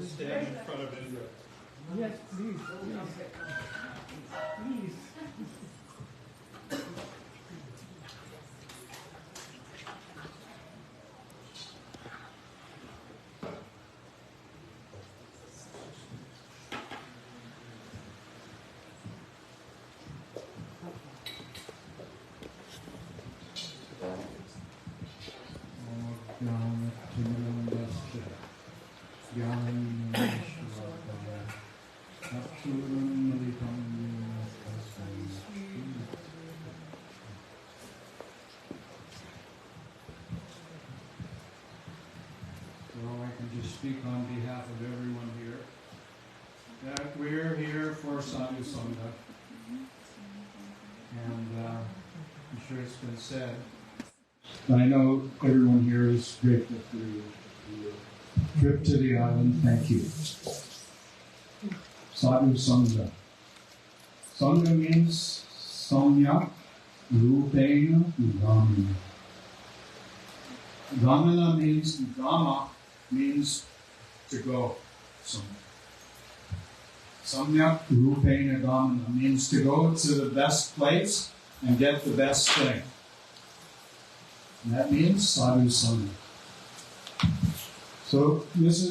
stand in front of Indra. Yes, please. Please. Speak on behalf of everyone here, that we're here for Sadhu Sangha, and I'm sure it's been said, but I know everyone here is grateful for your trip to the island. Thank you. Sadhu Sangha. Sangha means Samyak Rupena Gamana. Gamana means Gama means to go somewhere. Samyak Rupena Gamana means to go to the best place and get the best thing. And that means Sadhu Sangha. So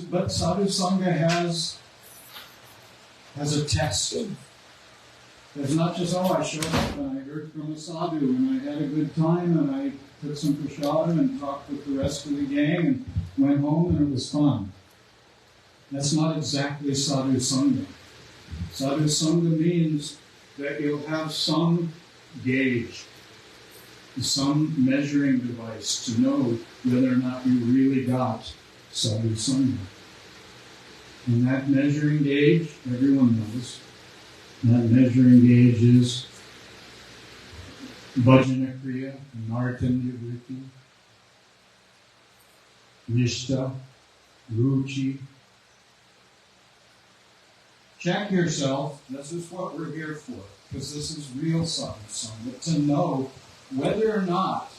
but Sadhu Sangha has a test. It's not just, I showed up and I heard from a sadhu and I had a good time and I took some prasadam and talked with the rest of the gang and went home and it was fun. That's not exactly Sadhu Sangha. Sadhu Sangha means that you'll have some gauge, some measuring device to know whether or not you really got Sadhu Sangha. And that measuring gauge, everyone knows, that measuring gauge is Bhajana Kriya, Nartanya Vritti, Nishta, Ruchi. Check yourself. This is what we're here for, because this is real Sadhu Sangha, to know whether or not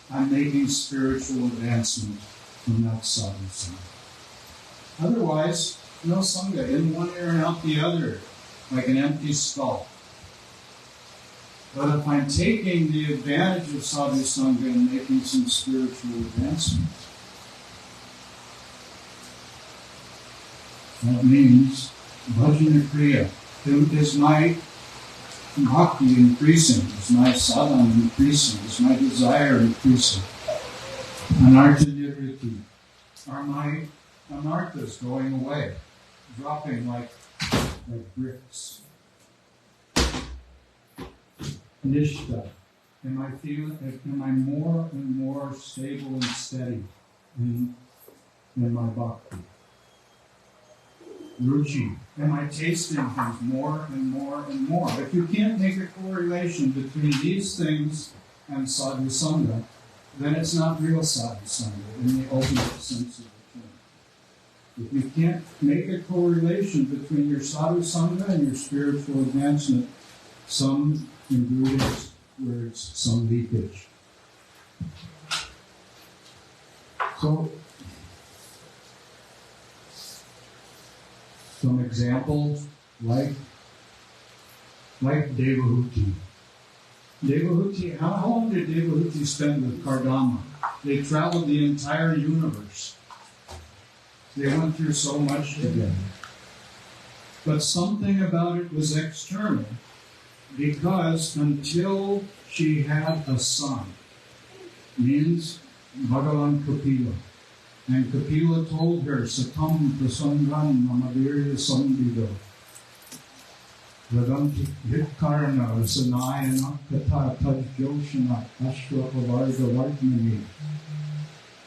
I'm making spiritual advancement from that Sadhu Sangha. Otherwise, no Sangha, in one ear and out the other, like an empty skull. But if I'm taking the advantage of Sadhu Sangha and making some spiritual advancement, that means Bhajana Kriya. Is my bhakti increasing? Is my sadhana increasing? Is my desire increasing? Anartha Nivritti. Are my anarthas going away? Dropping like bricks. Nishta. Am I more and more stable and steady in my bhakti? Ruchi. Am I tasting things more and more and more? If you can't make a correlation between these things and Sadhu Sangha, then it's not real Sadhu Sangha in the ultimate sense of the term. If you can't make a correlation between your Sadhu Sangha and your spiritual advancement, some in Buddhist words, some leakage. So, some examples like Devahuti. Devahuti, how long did Devahuti spend with Kardama? They traveled the entire universe. They went through so much together. But something about it was external, because until she had a son, means Bhagavan Kapila. And Kapila told her, Satam prasangan mamavirya samvido. Vadanti hitkarana sanayana katha tajyoshana ashwapavarga vartmani.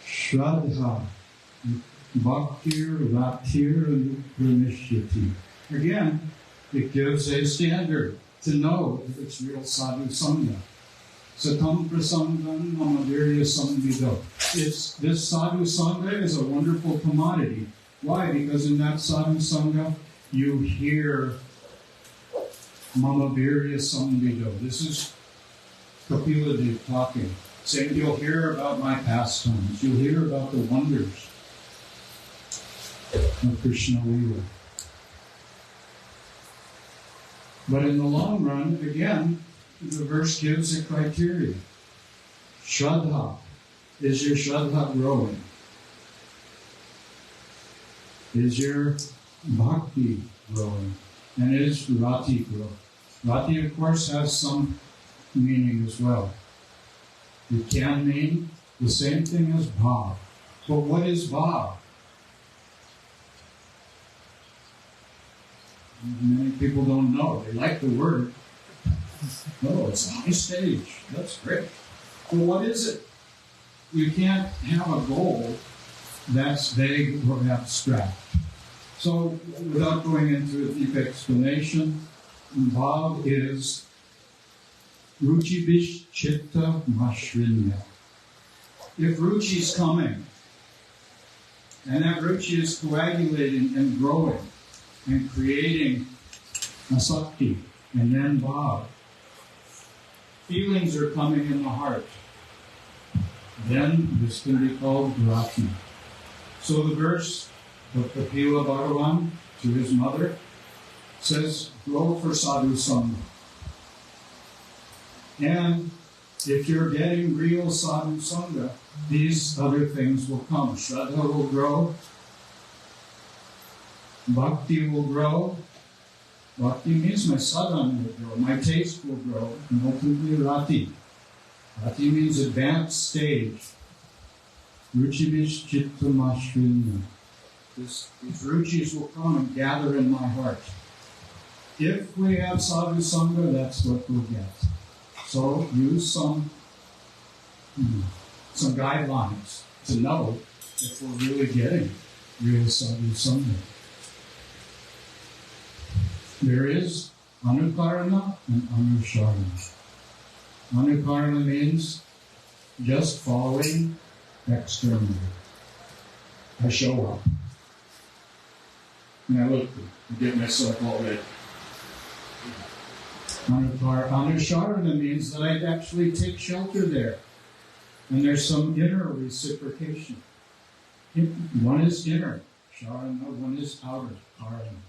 Shraddha bhaktir ratir pranishyati. Again, it gives a standard to know if it's real Sadhu Sangha. Satam prasangan mamavirya samvido. This Sadhu Sangha is a wonderful commodity. Why? Because in that Sadhu Sangha, you hear mamavirya samvido. This is Kapila Dev talking, saying you'll hear about my pastimes, you'll hear about the wonders. of Krishna Lila. But in the long run, again, the verse gives a criteria. Shraddha. Is your Shraddha growing? Is your Bhakti growing? And is Rati growing? Rati, of course, has some meaning as well. It can mean the same thing as Bhav. But what is Bhav? Many people don't know. They like the word. Oh, it's a high stage. That's great. But what is it? You can't have a goal that's vague or abstract. So, without going into a deep explanation, Bhav is Ruchi Chitta Mashrinya. If Ruchi is coming, and that Ruchi is coagulating and growing, and creating asakti, and then Bhav, feelings are coming in the heart, then this can be called Rati. So the verse of Kapila Bhagavan to his mother says, grow for sadhu sangha. And if you're getting real sadhu sangha, these other things will come. Shraddha will grow, Bhakti will grow. Bhakti means my sadhana will grow, my taste will grow, and ultimately Rati. Rati means advanced stage. Ruchivish chitta mashrinya. These ruchis will come and gather in my heart. If we have sadhu sangha, that's what we'll get. So use some guidelines to know if we're really getting real sadhu sangha. There is anukarana and anusharana. Anukarana means just following externally. I show up. And I look to get myself all ready. Anusharana means that I actually take shelter there. And there's some inner reciprocation. One is inner, sharana, one is outer, karana.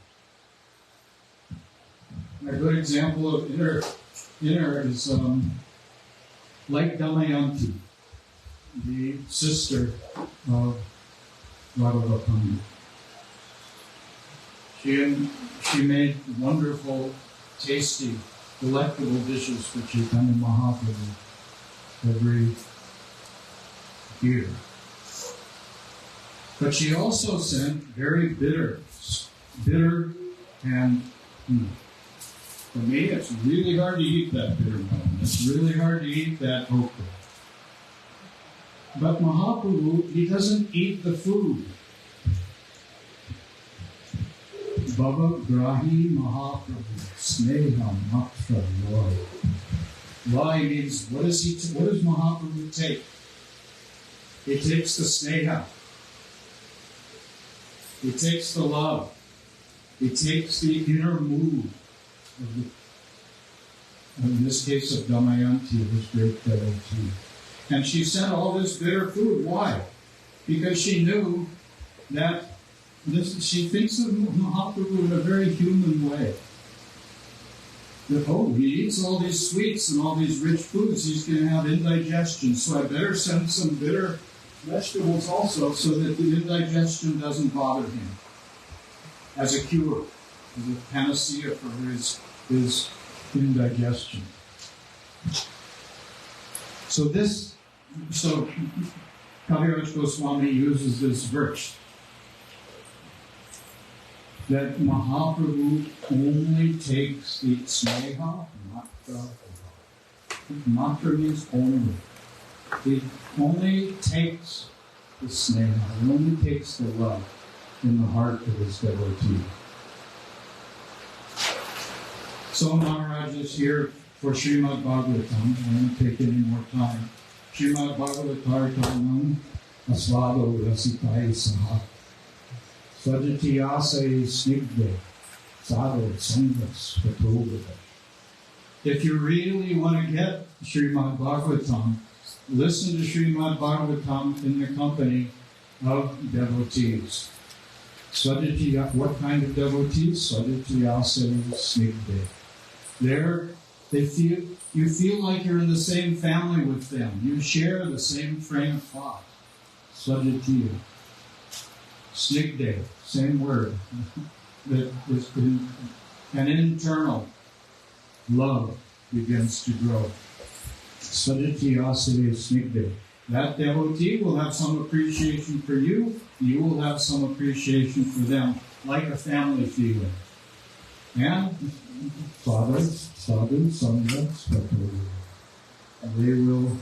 A good example of inner is like Damayanti, the sister of Bhagavat. She made wonderful, tasty, delectable dishes for Chaitanya Mahaprabhu every year. But she also sent very bitter and for me, it's really hard to eat that bitter melon. It's really hard to eat that okra. But Mahaprabhu, he doesn't eat the food. Bhava Grahi Mahaprabhu, Sneha Matra Loy. Loy means, what does Mahaprabhu take? He takes the sneha. He takes the love. He takes the inner mood. In this case of Damayanti, this great devotee. And she sent all this bitter food. Why? Because she knew that she thinks of Mahaprabhu in a very human way. That, he eats all these sweets and all these rich foods, he's going to have indigestion. So I better send some bitter vegetables also so that the indigestion doesn't bother him. As a cure. As a panacea for his indigestion. So Kaviraj Goswami uses this verse that Mahaprabhu only takes the sneha, matra. Matra means only. He only takes the sneha, he only takes the love in the heart of his devotee. So Maharaj is here for Srimad Bhagavatam. I won't take any more time. Srimad Bhagavatartanam asvado rasitai saha. Svajatiyasai snigde sadho sangas patogata. If you really want to get Srimad Bhagavatam, listen to Srimad Bhagavatam in the company of devotees. Swadhyaya, what kind of devotees? Swadhyayasana snigdhe. There, you feel like you're in the same family with them. You share the same frame of thought. Swadhyaya. Snigdhe, same word. That is an internal love begins to grow. Swadhyayasana snigdhe. That devotee will have some appreciation for you. You will have some appreciation for them, like a family feeling. And Father, Sadhu, Sangha, Saptaha. They will.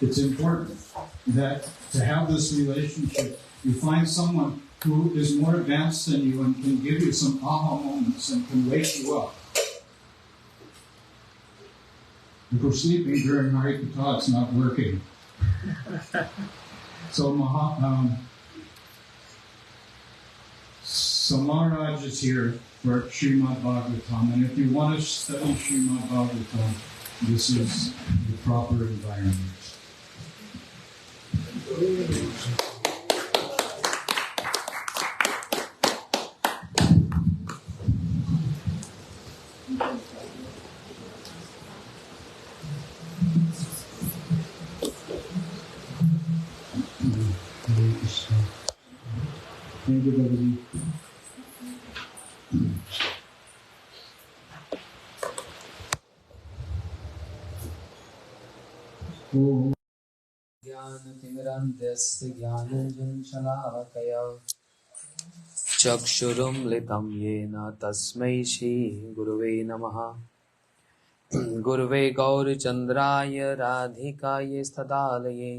It's important that to have this relationship, you find someone who is more advanced than you and can give you some aha moments and can wake you up. If we're sleeping during Harikatha, it's not working. So Maharaj is here for Srimad Bhagavatam, and if you want to study Srimad Bhagavatam, this is the proper environment. Thank you, Bhagavi. ज्ञानतिमिरान्धस्य ज्ञानाञ्जनशलाकया चक्षुरुन्मिलितं येन तस्मै श्रीगुरवे नमः। गुरवे गौरचन्द्राय राधिकाय तदालये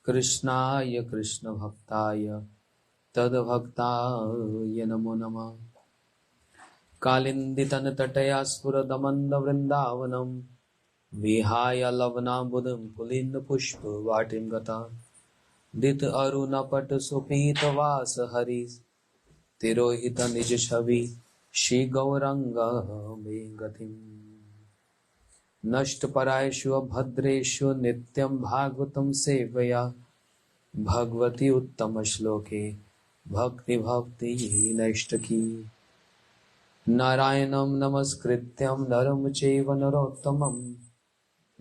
कृष्णाय कृष्णभक्ताय तद्भक्ताय नमो नमः। कालिन्दितनतटया स्फुरदमन्दवृन्दावनं विहाय लवनाम्बुदं पुलिन्दपुष्पवाटिं गता दित अरुणपटसुपीतवास हरि तिरोहित निज छवि श्री गौरंग मे गतिम्। नष्टपरायषु अभद्रेषु नित्यं भागवतं सेवया भगवती उत्तम श्लोके भक्ति भक्ति नैष्टकी। नारायणं नमस्कृत्यं नरं चैव नरोत्तमं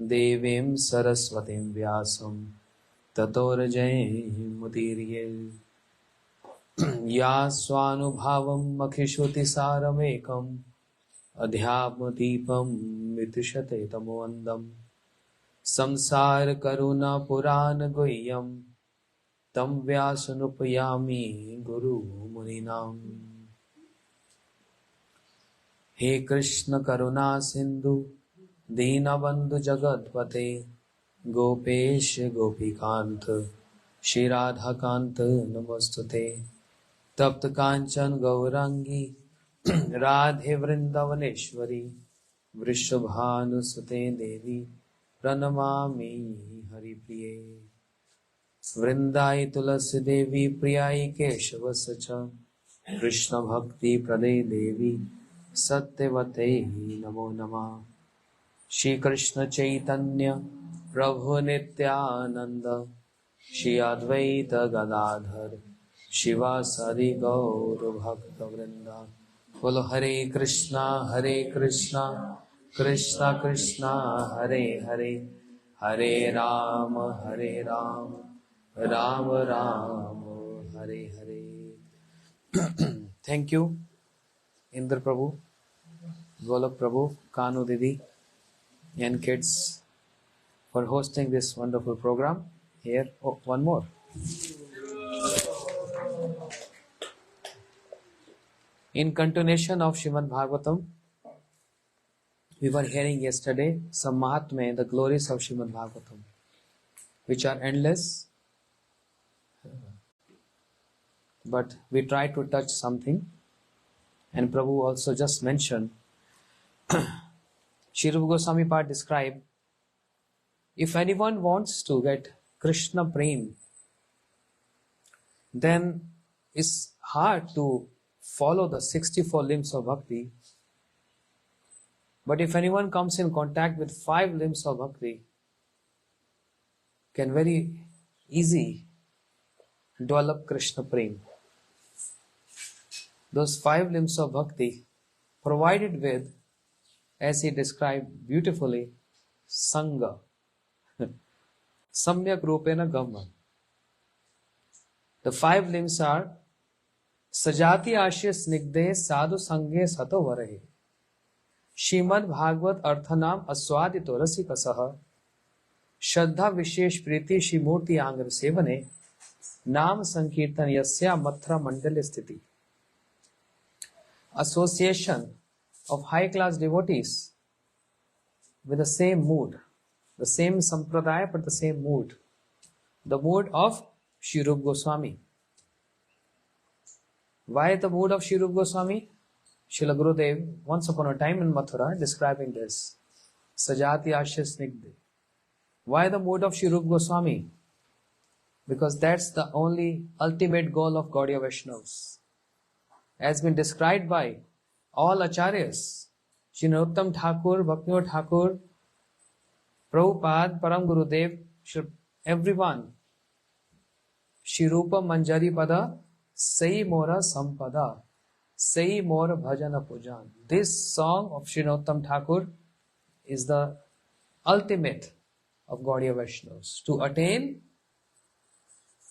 देवीं सरस्वतीं व्यासं ततो जयमुदीरये। या स्वानुभावं मखिश्रुतिसारमेकम् अध्यात्मदीपं वितुषते तमोऽन्धं संसारकरुणापुराणगुह्यं तं व्यासनुपयामि गुरुमुनीनाम्। हे कृष्ण करुणा सिंधु दीनबंधु जगतपते गोपेश गोपीकांत श्री राधाकांत नमस्तुते। तप्त कांचन गौरांगी राधे वृंदावनेश्वरी वृषभानुसुते देवी प्रणमामि हरिप्रिये। वृंदाई तुलसी देवी प्रियाई केशव सच कृष्ण भक्ति प्रदे देवी सत्यवते नमो नमः। श्री कृष्ण चैतन्य प्रभु नित्यानंद श्री अद्वैत गदाधर शिवासादि गौर भक्त वृंदा। बोलो Hare Krishna Krishna Krishna Hare Hare Hare Ram Ram Ram Hare Hare. Thank you Indra Prabhu, Golok Prabhu, Kanu Didi, and kids for hosting this wonderful program. Here, one more. In continuation of Srimad Bhagavatam, we were hearing yesterday some Mahatmya, the glories of Srimad Bhagavatam, which are endless. But we try to touch something. And Prabhu also just mentioned, Shri Rupa Goswami Pad described, if anyone wants to get Krishna Prem, then it's hard to follow the 64 limbs of bhakti. But if anyone comes in contact with 5 limbs of bhakti, can very easy develop Krishna Prem. those 5 limbs of bhakti, provided with, as he described beautifully, Sangha. Samyak Rupena Gamma. The 5 limbs are Sajati Ashya Snigde Sadhu Sange Sato Varahe. Srimad Bhagavat Arthanam Aswadito Rasikasaha. Shraddha Vishesh Priti Shimurti Angra Sevane. Nam Sankirtan Yasya Matra Mandali Sthiti. Association of high class devotees with the same mood, the same sampradaya but the same mood, the mood of Sri Rupa Goswami. Why the mood of Sri Rupa Goswami? Srila Gurudev, once upon a time in Mathura, describing this. Sajati Ashya Snigde. Why the mood of Sri Rupa Goswami? Because that's the only ultimate goal of Gaudiya Vaishnavas. As been described by all Acharyas, Sri Narottam Thakur, Bhaktivinoda Thakur, Prabhupada, Param Gurudev, everyone. Shri Rupa Manjari Pada, Sai Mora Sampada, Sai Mora Bhajana Pujan. This song of Sri Narottam Thakur is the ultimate of Gaudiya Vaishnavas. To attain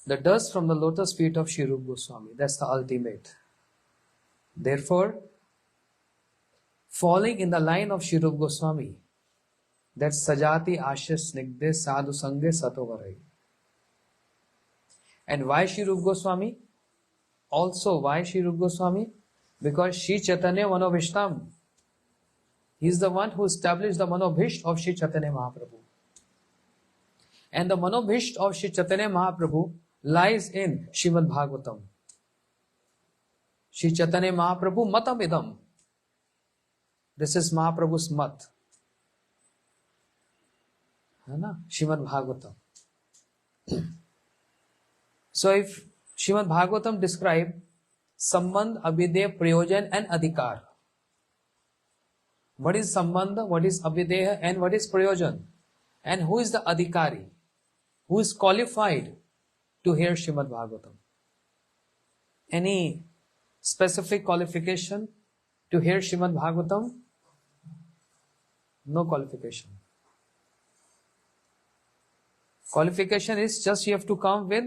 the dust from the lotus feet of Sri Rupa Goswami. That's the ultimate. Therefore, falling in the line of Sri Rupa Goswami, that's Sajati Ashya Snigde Sadhu Sange Satovarai. And why Sri Rupa Goswami? Also, why Sri Rupa Goswami? Because Sri Chaitanya Manobhishtam. He is the one who established the Manobhisht of Sri Chaitanya Mahaprabhu. And the Manobhisht of Sri Chaitanya Mahaprabhu lies in Srimad Bhagavatam. Sri Chaitanya Mahaprabhu Matam Idam. This is Mahaprabhu's mat. Srimad Bhagavatam. So if Srimad Bhagavatam describe Sambandh, Abhideya, Prayojan and Adhikar. What is Sambandh, what is Abhideya and what is Prayojan? And who is the Adhikari? Who is qualified to hear Srimad Bhagavatam? Any specific qualification to hear Srimad Bhagavatam? No qualification. Qualification is just you have to come with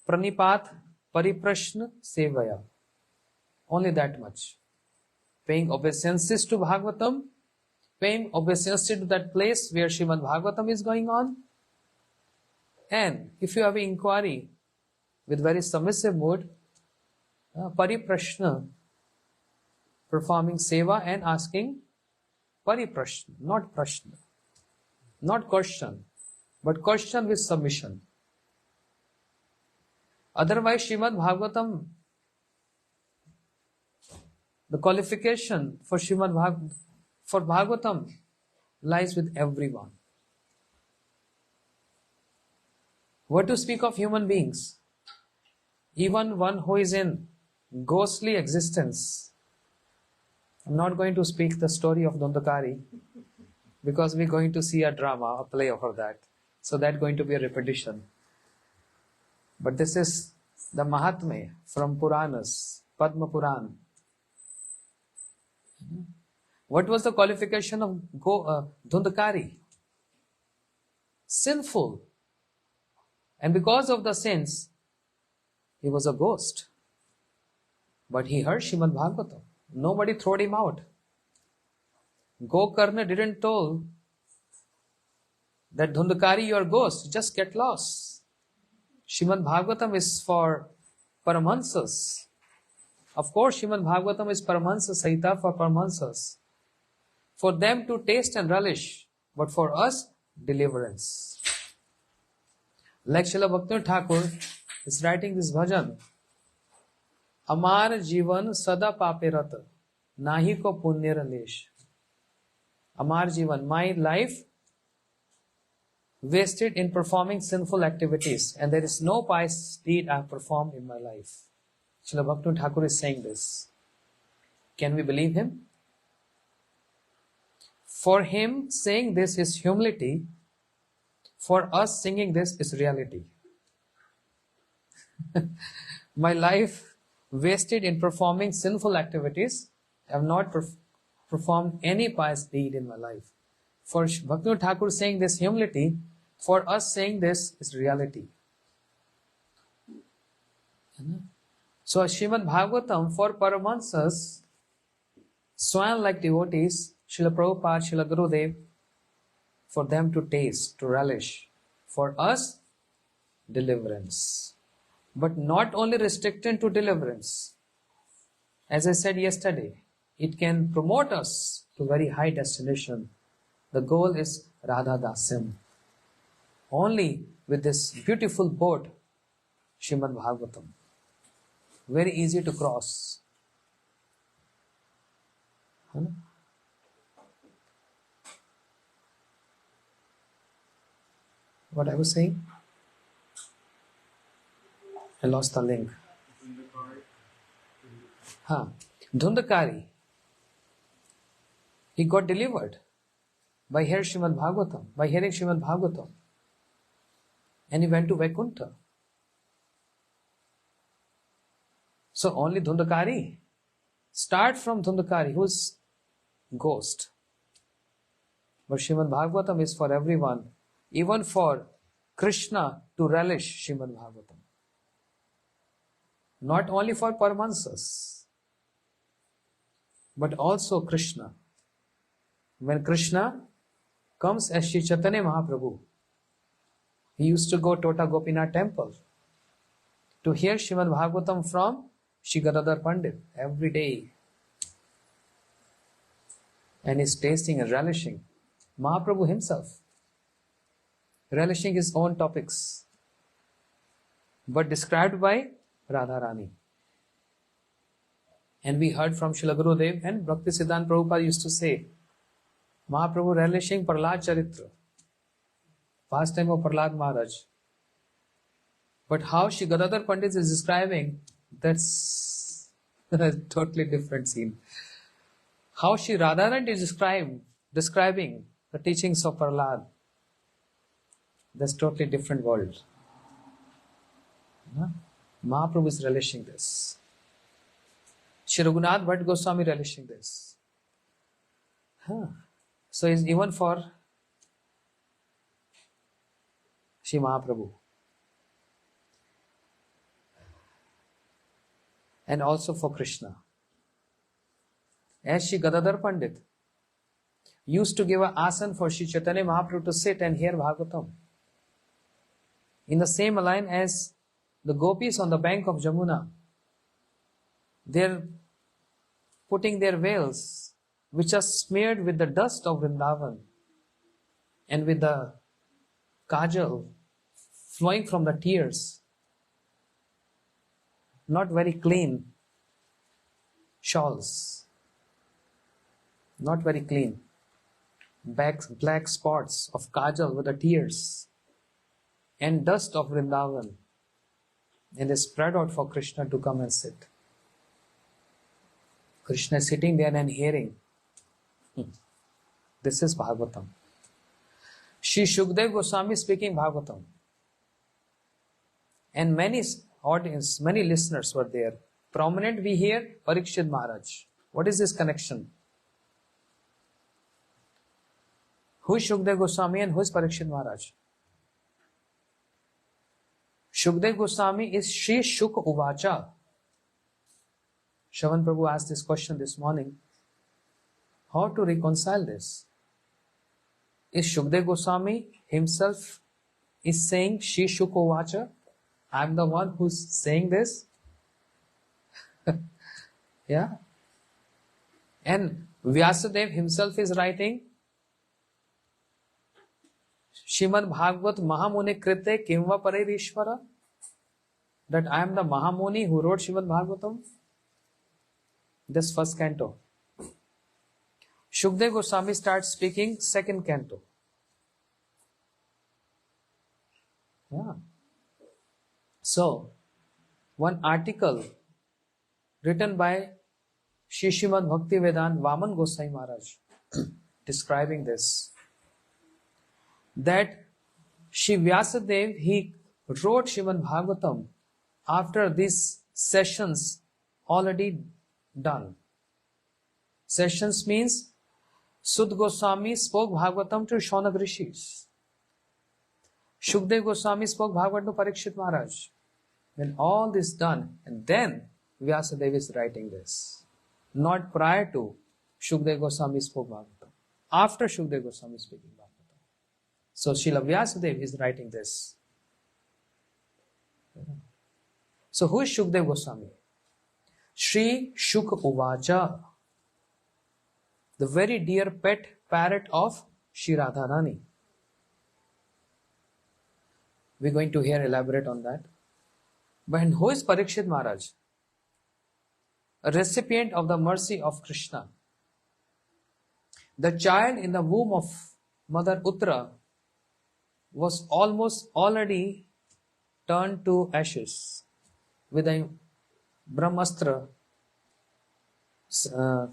Pranipat, Pariprashna, Sevaya. Only that much. Paying obeisances to Bhagavatam, paying obeisances to that place where Srimad Bhagavatam is going on. And if you have an inquiry with very submissive mood, Pariprashna, performing seva and asking Pariprashna, not Prashna. Not question, but question with submission. Otherwise, Srimad Bhagavatam, the qualification for for Bhagavatam lies with everyone. What to speak of human beings? Even one who is in ghostly existence. I'm not going to speak the story of Dandakari because we're going to see a drama, a play over that. So that's going to be a repetition. But this is the Mahatmya from Puranas, Padma Puran. What was the qualification of Dhundakari? Sinful. And because of the sins, he was a ghost. But he heard Srimad Bhagavatam. Nobody threw him out. Gokarna didn't tell that Dhundakari, you are a ghost, just get lost. Srimad Bhagavatam is for Paramahansas. Of course, Srimad Bhagavatam is Paramahansa Sahita for Paramahansas. For them to taste and relish, but for us, deliverance. Like Srila Bhaktivinoda Thakur is writing this bhajan. Amar Jivan Sada Pape Rata, Nahi ko Punya Ralesh. Amar Jivan, my life wasted in performing sinful activities, and there is no pious deed I have performed in my life. Srila Bhaktivinoda Thakur is saying this. Can we believe him? For him, saying this is humility. For us, singing this is reality. My life wasted in performing sinful activities. I have not performed any pious deed in my life. For Bhaktivinoda Thakur saying this humility, for us saying this is reality. So Srimad Bhagavatam for Paramahansas, swam like devotees, Srila Prabhupada, Srila Gurudev, for them to taste, to relish. For us, deliverance. But not only restricted to deliverance. As I said yesterday, it can promote us to very high destination. The goal is Radha Dasyam. Only with this beautiful boat, Srimad Bhagavatam. Very easy to cross. What I was saying? I lost the link. Dhundakari. He got delivered by hearing Srimad Bhagavatam. And he went to Vaikuntha. So only Dhundakari. Start from Dhundakari, who's ghost. But Srimad Bhagavatam is for everyone, even for Krishna to relish Srimad Bhagavatam. Not only for Paramahansas, but also Krishna. When Krishna comes as Sri Chaitanya Mahaprabhu, he used to go to Tota Gopinath temple to hear Srimad Bhagavatam from Shri Gadadhar Pandit every day. And he's tasting and relishing. Mahaprabhu himself, relishing his own topics, but described by Radharani. And we heard from Srila Gurudev and Bhaktisiddhanta Prabhupada used to say, Mahaprabhu relishing Prahlad Charitra, pastime of Prahlad Maharaj. But how Shri Gadadhar Pandit is describing, that's a totally different scene. How Shri Radharani is describing the teachings of Prahlad, that's totally different world. Mahaprabhu is relishing this. Shri Raghunath Bhatt Goswami relishing this. So it's even for Shri Mahaprabhu. And also for Krishna. As Shri Gadadhar Pandit used to give an asan for Shri Chaitanya Mahaprabhu to sit and hear Bhagavatam. In the same line as the gopis on the bank of Jamuna, they're putting their veils, which are smeared with the dust of Vrindavan and with the kajal flowing from the tears. Not very clean shawls. Not very clean. Black spots of kajal with the tears and dust of Vrindavan. And they spread out for Krishna to come and sit. Krishna is sitting there and hearing. This is Bhagavatam. Shri Shukdev Goswami speaking Bhagavatam. And many audience, many listeners were there. Prominent we hear Parikshit Maharaj. What is this connection? Who is Shukdev Goswami and who is Parikshit Maharaj? Shukdev Goswami is Shri Shuk Uvacha. Shravan Prabhu asked this question this morning. How to reconcile this? Is Shukdev Goswami himself is saying Shri Shuk Uvacha? I am the one who's saying this? Yeah. And Vyasadev himself is writing Shrimad Bhagavat Mahamuni Krite Kimva Paririshvara, that I am the Mahamuni who wrote Shrimad Bhagavatam. This first canto. Shukdev Goswami starts speaking second canto. Yeah. So, one article written by Shri Srimad Bhaktivedanta Vaman Gosai Maharaj describing this, that Shri Vyasadev, he wrote Srimad Bhagavatam after these sessions already done. Sessions means Sud Goswami spoke Bhagavatam to Shaunak Rishis. Shukdev Goswami spoke Bhagavatam to Parikshit Maharaj. When all this done, and then Vyasadeva is writing this. Not prior to Shukdev Goswami spoke Bhagavatam. After Shukdev Goswami speaking Bhagavatam. So Srila Vyasadeva is writing this. So who is Shukdev Goswami? Sri Shuk Uvacha, the very dear pet parrot of Shri Radharani. We're going to here elaborate on that. But who is Parikshit Maharaj? A recipient of the mercy of Krishna. The child in the womb of Mother Uttara was almost already turned to ashes with a Brahmastra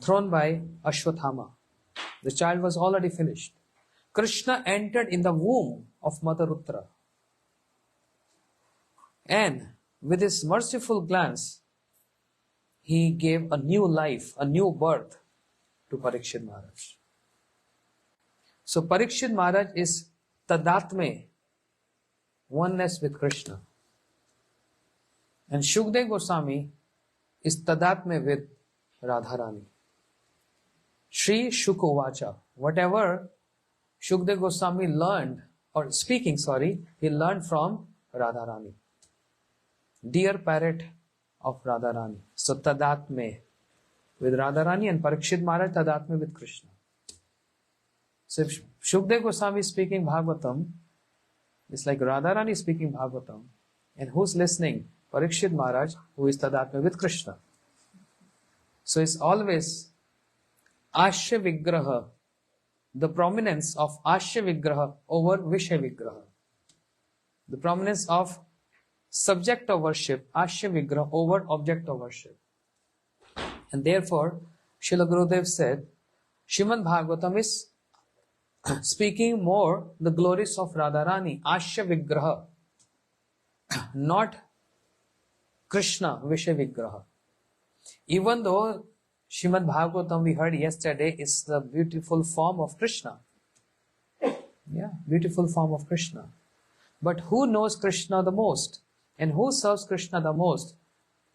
thrown by Ashwathama. The child was already finished. Krishna entered in the womb of Mother Uttara. And with his merciful glance, he gave a new life, a new birth to Parikshit Maharaj. So Parikshit Maharaj is Tadatme, oneness with Krishna. And Shukdev Goswami is Tadatme with Radharani. Sri Shukovacha, whatever Shukdev Goswami learned, or speaking, he learned from Radharani. Dear parrot of Radharani. So Tadatme with Radharani and Parikshit Maharaj Tadatme with Krishna. So if Shukdev Goswami is speaking Bhagavatam, it's like Radharani speaking Bhagavatam. And who's listening? Parikshit Maharaj, who is Tadatme with Krishna. So it's always Ashya Vigraha, the prominence of Ashya Vigraha over Vishya Vigraha. The prominence of subject of worship, Ashya Vigraha, over object of worship. And therefore, Srila Gurudev said, Srimad Bhagavatam is speaking more the glories of Radharani, Ashya Vigraha, not Krishna, Vishya Vigraha. Even though Srimad Bhagavatam, we heard yesterday, is the beautiful form of Krishna. Yeah, beautiful form of Krishna. But who knows Krishna the most? And who serves Krishna the most?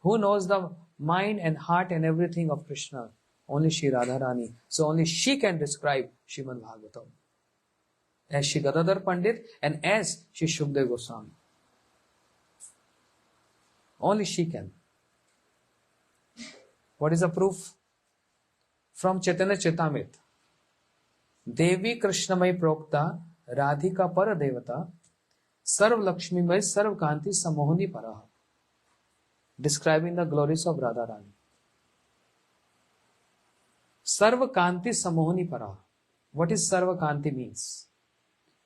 Who knows the mind and heart and everything of Krishna? Only Shri Radharani. So only she can describe Srimad Bhagavatam. As Shri Gadadhar Pandit and as Shri Shukdev Goswami. Only she can. What is the proof? From Chaitanya Chaitamrit. Devi Krishnamai Prokta Radhika Para Devata Sarv Lakshmimai Sarv Kanti Samohani Paraha. Describing the glories of Radharani. Sarva Kanti Samohani Paraha. What is Sarva Kanti means?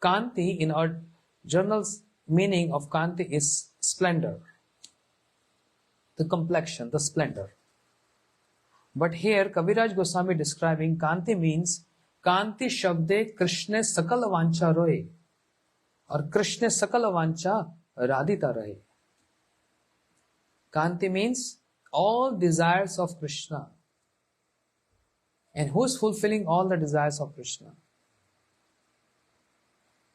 Kanti in our journal's meaning of Kanti is splendor. The complexion, the splendor. But here Kaviraj Goswami describing Kanti means Kanti Shabde Krishna Sakala Vancha Rohe or Krishna Sakala Vancha Radhita Rahe. Kanti means all desires of Krishna. And who's fulfilling all the desires of Krishna?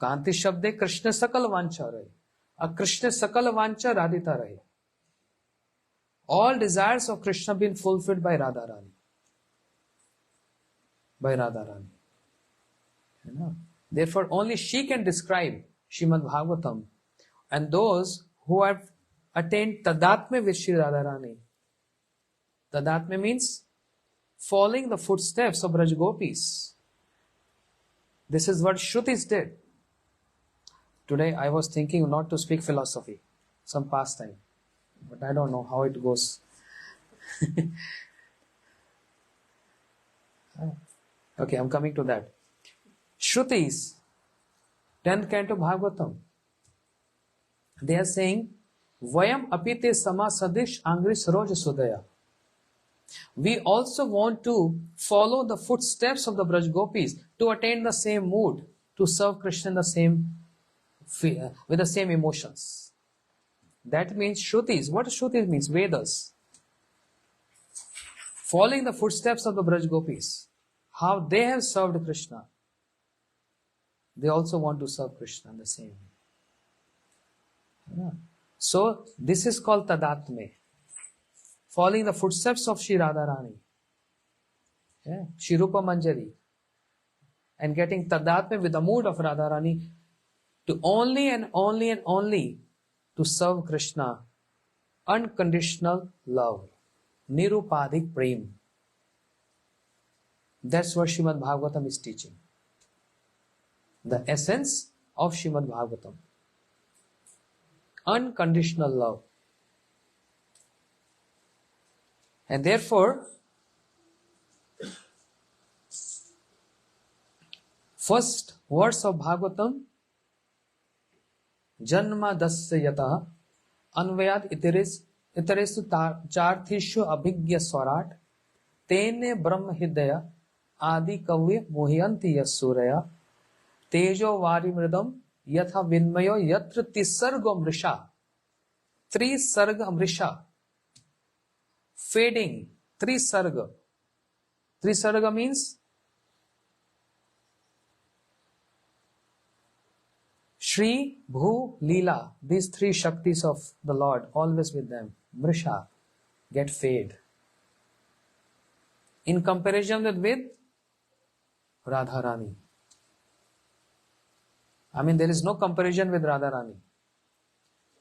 Kanti Shabde Krishna Sakala Vancha Rahe. A Krishna Sakala Vancha Radhita Rahe. All desires of Krishna been fulfilled by Radharani. By Radharani. You know? Therefore, only she can describe Srimad Bhagavatam. And those who have attained Tadatme with Shri Radharani. Tadatme means following the footsteps of Braj Gopis. This is what Shrutis did. Today I was thinking not to speak philosophy, some pastime. But I don't know how it goes. Okay, I'm coming to that. Shrutis, 10th canto Bhagavatam. They are saying, Vayam apite sama sadish angris roja sudaya. We also want to follow the footsteps of the Braj Gopis to attain the same mood, to serve Krishna in the same, with the same emotions. That means Shrutis. What Shrutis means? Vedas. following the footsteps of the Braj Gopis, how they have served Krishna, they also want to serve Krishna in the same way. Yeah. So this is called Tadatme, following the footsteps of Shri Radharani, yeah, Shri Rupa Manjari, and getting Tadatme with the mood of Radharani to only and only and only to serve Krishna. Unconditional love. Nirupadik Prem. That's what Srimad Bhagavatam is teaching. The essence of Srimad Bhagavatam. Unconditional love. And therefore, first verse of Bhagavatam, Janma dasya yata anvayat iteresu charthishu abhigya swarat tene brahma hidaya adi kavya mohyanti yasuraya tejo vari mridam yatha vinmayo yatra tisargo mrisha. Three sarga mrisha. Fading. Three sarga. Three sarga means Shri, Bhu, Leela, these three Shaktis of the Lord, always with them. Mrisha, get fade. In comparison with Radharani. I mean, there is no comparison with Radharani.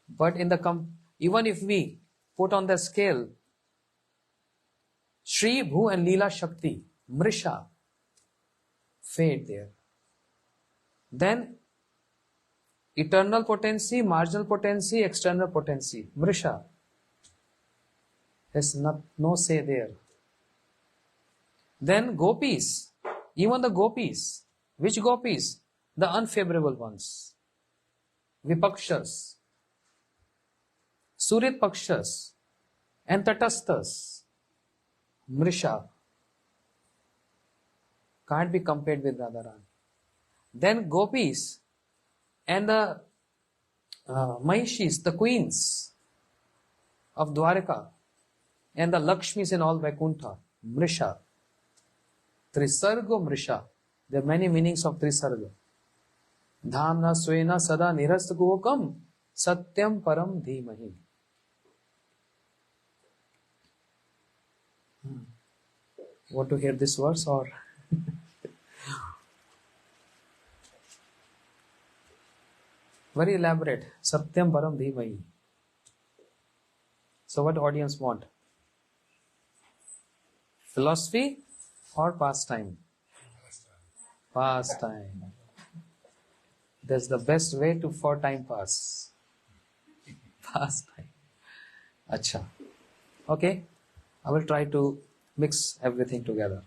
But in the even if we put on the scale Shri, Bhu and Leela Shakti, Mrisha, fade there. Then eternal potency, marginal potency, external potency. Mrisha. There's no say there. Then gopis. Even the gopis. Which gopis? The unfavorable ones. Vipakshas. Surit Pakshas. And Tatastas. Mrisha. Can't be compared with Radharani. Then gopis. And the Mahishis, the queens of Dwarika, and the Lakshmis in all Vaikuntha, Mrisha. Trisargo Mrisha. There are many meanings of Trisarga. Dhamna Swena Sada Nirasta Gokam Satyam Param Dhimahi. Want to hear this verse or? Very elaborate. Satyam Param Dhimahi. So what audience want? Philosophy or pastime? Pastime. That's the best way for time pass. Pastime. Acha. Okay. I will try to mix everything together.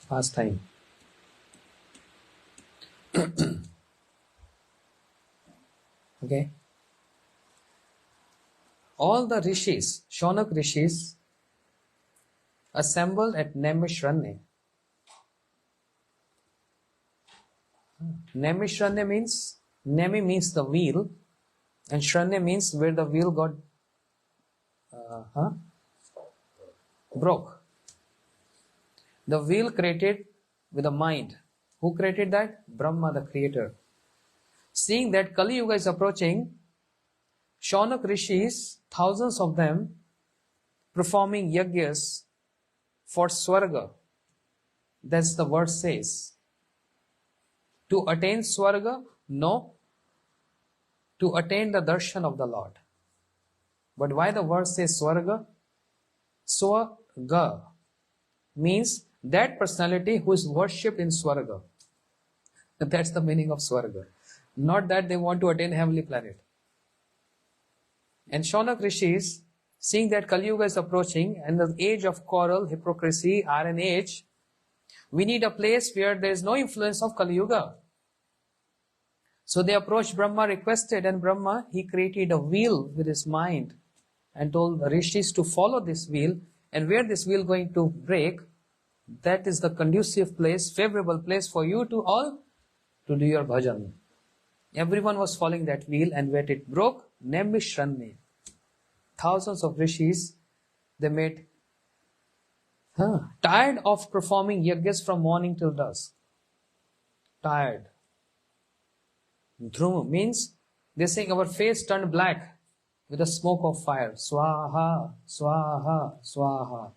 Pastime. Okay. All the rishis, Shaunak rishis, assembled at Naimishranya. Naimishranya means, Naimi means the wheel, and Shranya means where the wheel got broke. The wheel created with a mind. Who created that? Brahma, the creator. Seeing that Kali Yuga is approaching, Shaunak rishis, thousands of them, performing yagyas for Swarga. That's the word says. To attain Swarga? No. To attain the darshan of the Lord. But why the word says Swarga? Swarga means that personality who is worshipped in Swarga. That's the meaning of Swarga. Not that they want to attain heavenly planet. And Shaunak rishis, seeing that Kali Yuga is approaching and the age of quarrel, hypocrisy, iron age, we need a place where there is no influence of Kali Yuga. So they approached Brahma, requested, and Brahma, he created a wheel with his mind and told the rishis to follow this wheel, and where this wheel going to break, that is the conducive place, favorable place for you to all to do your bhajan. Everyone was following that wheel, and when it broke, Nemishranne, thousands of rishis, they made tired of performing yajnas from morning till dusk. Tired. Dhruma means they're saying our face turned black with the smoke of fire. Swaha, swaha, swaha.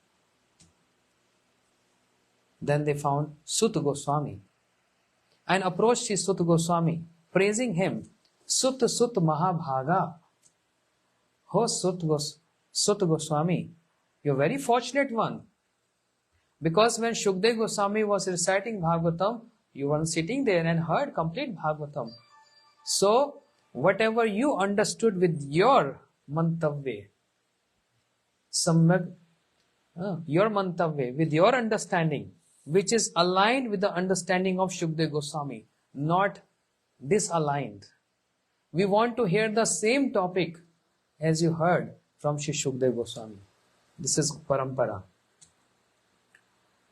Then they found Sut Goswami and approached his Sut Goswami, praising him. Sut Sut Mahabhaga. Oh Sut Goswami, you're a very fortunate one. Because when Shukdev Goswami was reciting Bhagavatam, you were sitting there and heard complete Bhagavatam. So, whatever you understood with your mantavya, your mantavya, with your understanding, which is aligned with the understanding of Shukdev Goswami, not disaligned. We want to hear the same topic as you heard from Shri Shukdev Goswami. This is parampara.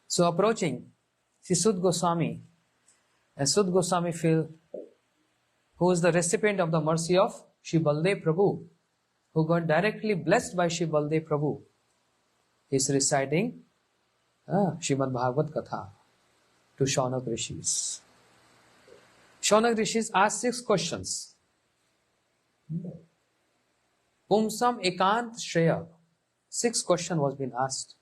So approaching Shri Sut Goswami, and Sut Goswami feel who is the recipient of the mercy of Shri Baldev Prabhu, who got directly blessed by Shri Baldev Prabhu. He is reciting Srimad Bhagavat Katha to Shaunak Rishis. Shaunak Rishis asked 6 questions. Pumsam Ekant Shreya. 6 questions was being asked.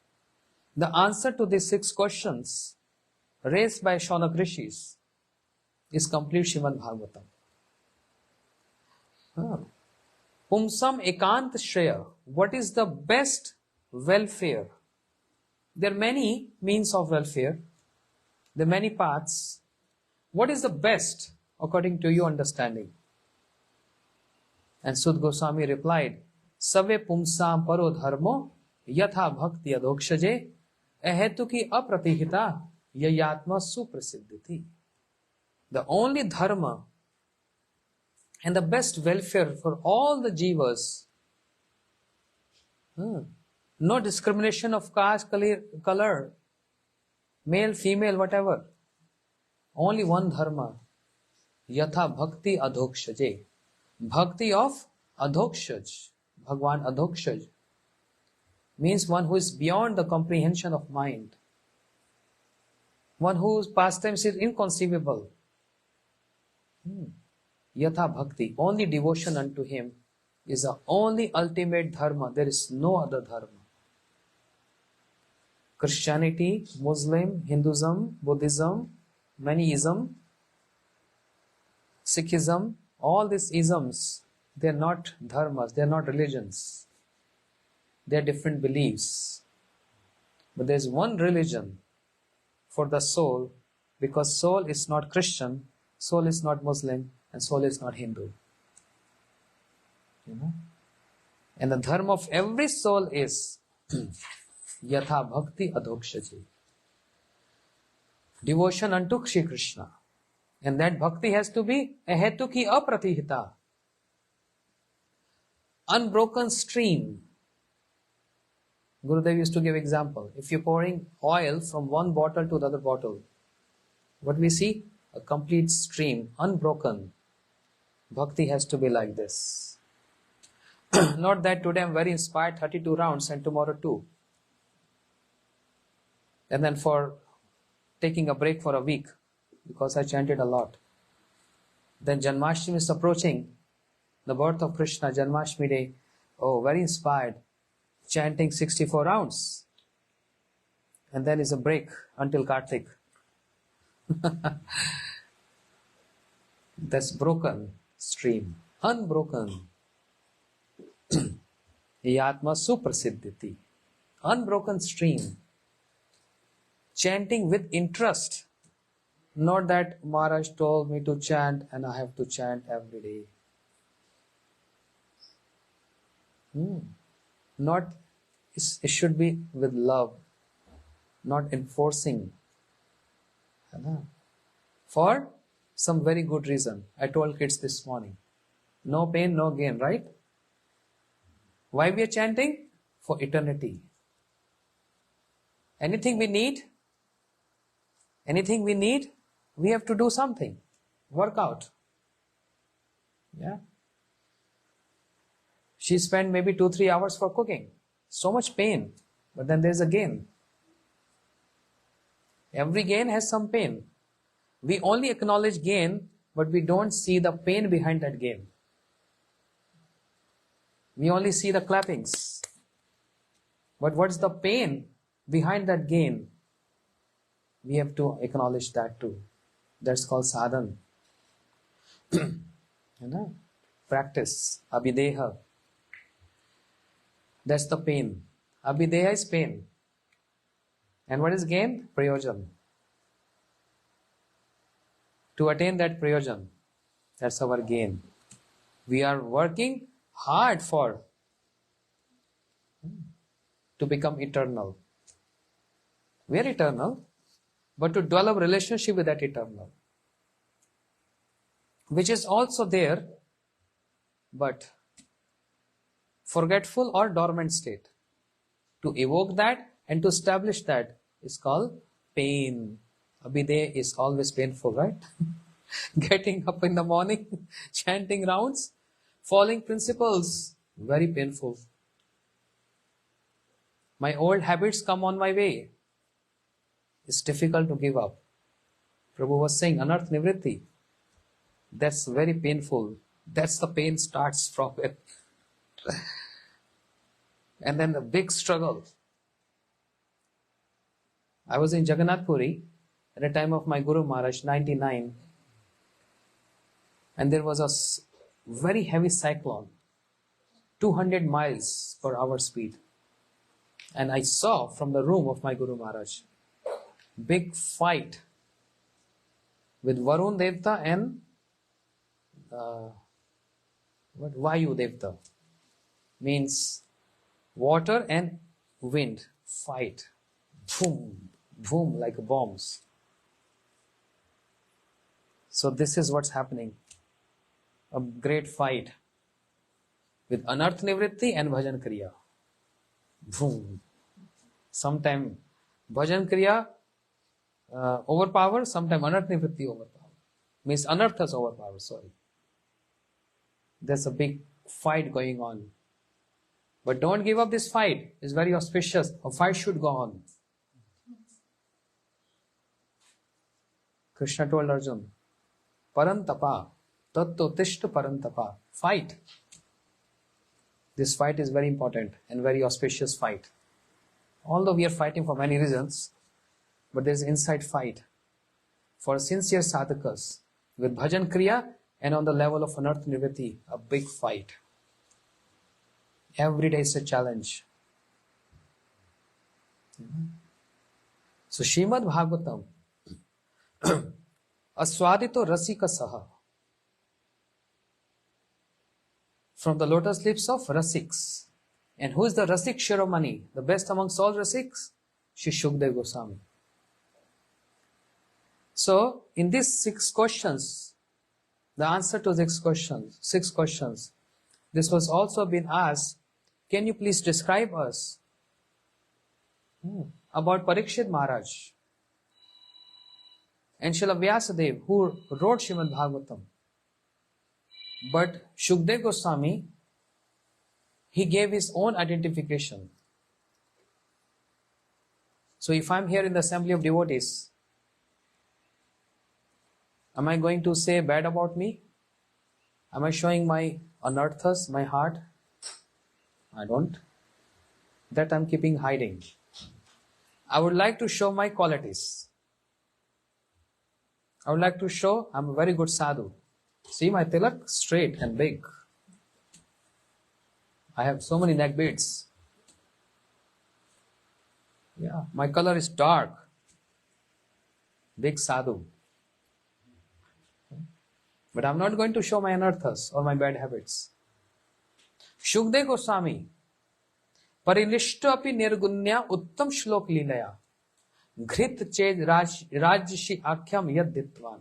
The answer to these 6 questions raised by Shaunak Rishis is complete Srimad Bhagavatam. Pumsam Ekant Shreya. What is the best welfare? There are many means of welfare. There are many paths. What is the best according to your understanding? And Sut Goswami replied, Save pumsam paro dharmo yatha bhakti adokshaje ahetuki apratihita yayatma suprasiddhiti. The only dharma and the best welfare for all the jivas, no discrimination of caste, color, male, female, whatever. Only one dharma. Yatha bhakti adhokshaje. Bhakti of adhokshaj. Bhagwan adhokshaj. Means one who is beyond the comprehension of mind. One whose pastimes is inconceivable. Yatha bhakti. Only devotion unto him is the only ultimate dharma. There is no other dharma. Christianity, Muslim, Hinduism, Buddhism, many ism, Sikhism, all these isms, they are not dharmas, they are not religions. They are different beliefs. But there is one religion for the soul, because soul is not Christian, soul is not Muslim, and soul is not Hindu. And the dharma of every soul is Yatha Bhakti Adhokshaji. Devotion unto Shri Krishna. And that bhakti has to be ahetuki apratihita. Unbroken stream. Gurudev used to give example. If you're pouring oil from one bottle to the other bottle, what we see? A complete stream, unbroken. Bhakti has to be like this. Not that today I'm very inspired, 32 rounds, and tomorrow 2. And then for taking a break for a week, because I chanted a lot. Then Janmashtami is approaching, the birth of Krishna, Janmashtami day. Oh, very inspired, chanting 64 rounds. And then is a break until Kartik. That's broken stream, unbroken. Yatma suprasiddhiti. Unbroken stream. Chanting with interest. Not that Maharaj told me to chant and I have to chant every day. Not, it should be with love, not enforcing. For some very good reason. I told kids this morning. No pain, no gain, right? Why we are chanting? For eternity. Anything we need, we have to do something. Work out. Yeah. She spent maybe 2-3 hours for cooking. So much pain. But then there's a gain. Every gain has some pain. We only acknowledge gain, but we don't see the pain behind that gain. We only see the clappings. But what's the pain behind that gain? We have to acknowledge that too. That's called sadhana. Practice. Abhideha. That's the pain. Abhideha is pain. And what is gain? Prayojan. To attain that prayojan, that's our gain. We are working hard to become eternal. We are eternal, but to develop relationship with that eternal, which is also there, but forgetful or dormant state. To evoke that and to establish that is called pain. Abhideya is always painful, right? Getting up in the morning, chanting rounds, following principles, very painful. My old habits come on my way. It's difficult to give up. Prabhu was saying, anarth nivritti. That's very painful. That's the pain starts from it. And then the big struggle. I was in Jagannath Puri at the time of my Guru Maharaj, 99. And there was a very heavy cyclone, 200 miles per hour speed. And I saw from the room of my Guru Maharaj, big fight with Varun Devta and Vayu Devta. Means water and wind fight. Boom, boom, like bombs. So this is what's happening. A great fight with anarth nivritti and bhajan kriya. Boom. Sometime bhajan kriya overpower, sometime anarth nivritti overpower. Means anarthas overpower, sorry. There's a big fight going on. But don't give up this fight. It's very auspicious. A fight should go on. Krishna told Arjuna, Parantapa, Tatto Tishta Parantapa. Fight. This fight is very important and very auspicious fight. Although we are fighting for many reasons, but there is inside fight for sincere sadhakas with bhajan kriya and on the level of anarth nivritti, a big fight. Every day is a challenge. So Srimad Bhagavatam, Aswadito Rasika Saha, from the lotus lips of Rasiks. And who is the Rasik Shiromani? The best amongst all Rasiks? Shri Shukdev Goswami. So, in these 6 questions, the answer to 6 questions, this was also been asked, can you please describe us about Parikshit Maharaj and Srila Vyasadeva, who wrote Srimad Bhagavatam. But Shukdev Goswami, he gave his own identification. So if I'm here in the assembly of devotees, am I going to say bad about me? Am I showing my anarthas, my heart? I don't. That I'm keeping hiding. I would like to show my qualities. I would like to show I'm a very good sadhu. See my tilak? Straight and big. I have so many neck beads. Yeah, my color is dark. Big sadhu. But I'm not going to show my anarthas or my bad habits. Shukdev Goswami, Parinishta api nirgunya uttam shlok lilaya, Ghrit ched rajshi akhyam yadditvan.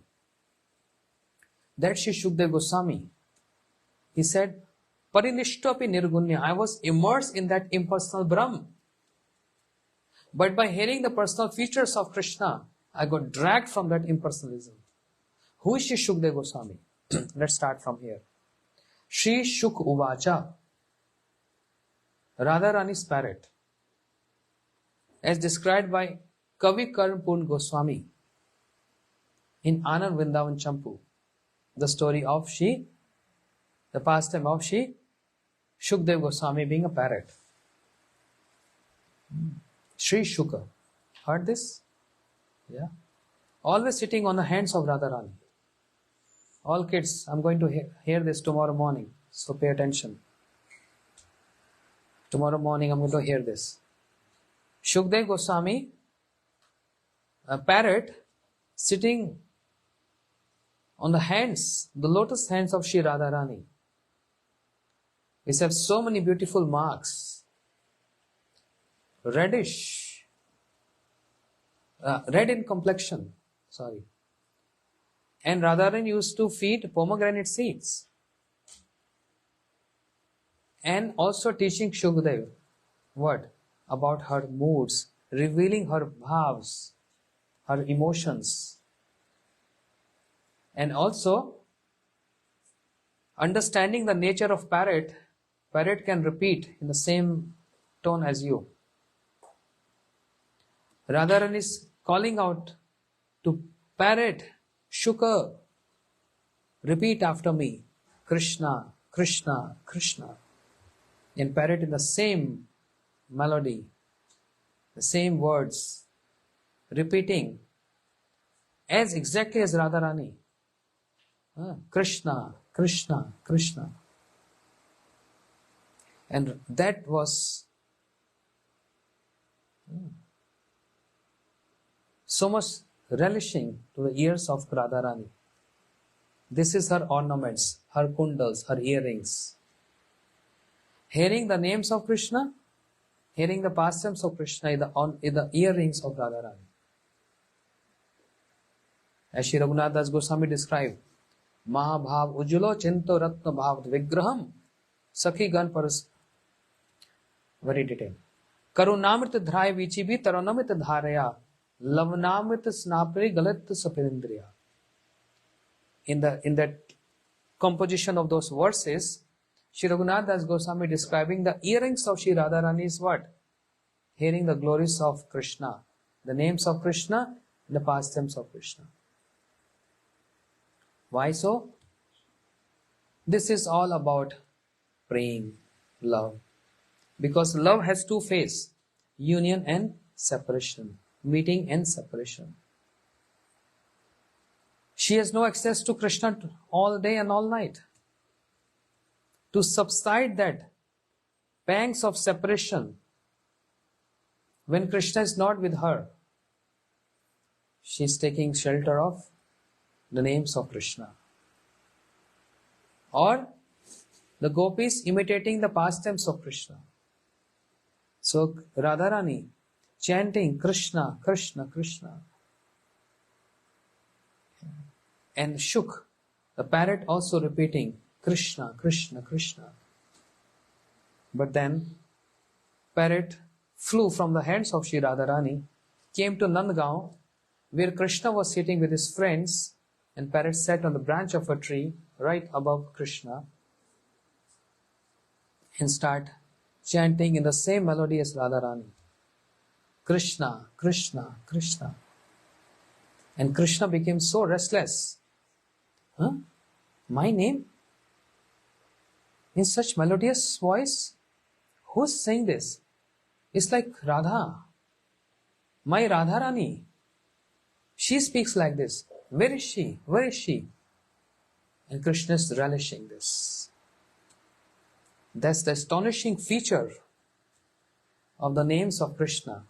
That Shri Shukdev Goswami, he said, Parinishta api nirgunya, I was immersed in that impersonal Brahm. But by hearing the personal features of Krishna, I got dragged from that impersonalism. Who is Shri Shukdev Goswami? Let's start from here. Shri Shuk Uvacha, Radharani's parrot, as described by Kavi Karnpur Goswami in Anand Vrindavan Champu, the story of Shri, the pastime of Shri Shukdev Goswami being a parrot. Shri Shuka. Heard this? Yeah. Always sitting on the hands of Radharani. All kids, I'm going to hear this tomorrow morning, so pay attention. Tomorrow morning I'm going to hear this. Shukdev Goswami, a parrot, sitting on the hands, the lotus hands of Shri Radharani. These have so many beautiful marks. Reddish, red in complexion, sorry. And Radharani used to feed pomegranate seeds. And also teaching Shukdev what? About her moods, revealing her bhavs, her emotions. And also understanding the nature of parrot. Parrot can repeat in the same tone as you. Radharani is calling out to parrot, Shuka, repeat after me, Krishna, Krishna, Krishna. And parrot in the same melody, the same words, repeating as exactly as Radharani. Krishna, Krishna, Krishna. And that was so much relishing to the ears of Radharani. This is her ornaments, her kundals, her earrings. Hearing the names of Krishna, hearing the pastimes of Krishna in the earrings of Radharani. As Shri Raghunath Das Goswami described, Mahabhav Ujulo Chinto Ratna Bhav Vigraham Sakhi Gan Paras. Very detailed. Karunamrit Dhrai Vichibi Taranamit Dharaya Lavnamrit Snapri Galat Sapirindriya. In that composition of those verses, Shri Raghunath Das Goswami describing the earrings of Shri Radharani is what? Hearing the glories of Krishna, the names of Krishna, and the pastimes of Krishna. Why so? This is all about praying, love. Because love has two phases, union and separation, meeting and separation. She has no access to Krishna all day and all night. To subside that pangs of separation, when Krishna is not with her, she is taking shelter of the names of Krishna. Or the gopis imitating the pastimes of Krishna. So Radharani chanting Krishna, Krishna, Krishna. And Shuk, the parrot, also repeating Krishna, Krishna, Krishna. But then parrot flew from the hands of Shri Radharani, came to Nandgaon, where Krishna was sitting with his friends, and parrot sat on the branch of a tree right above Krishna and start chanting in the same melody as Radharani. Krishna, Krishna, Krishna. And Krishna became so restless. My name? In such melodious voice? Who's saying this? It's like Radha. My Radharani. She speaks like this. Where is she? Where is she? And Krishna is relishing this. That's the astonishing feature of the names of Krishna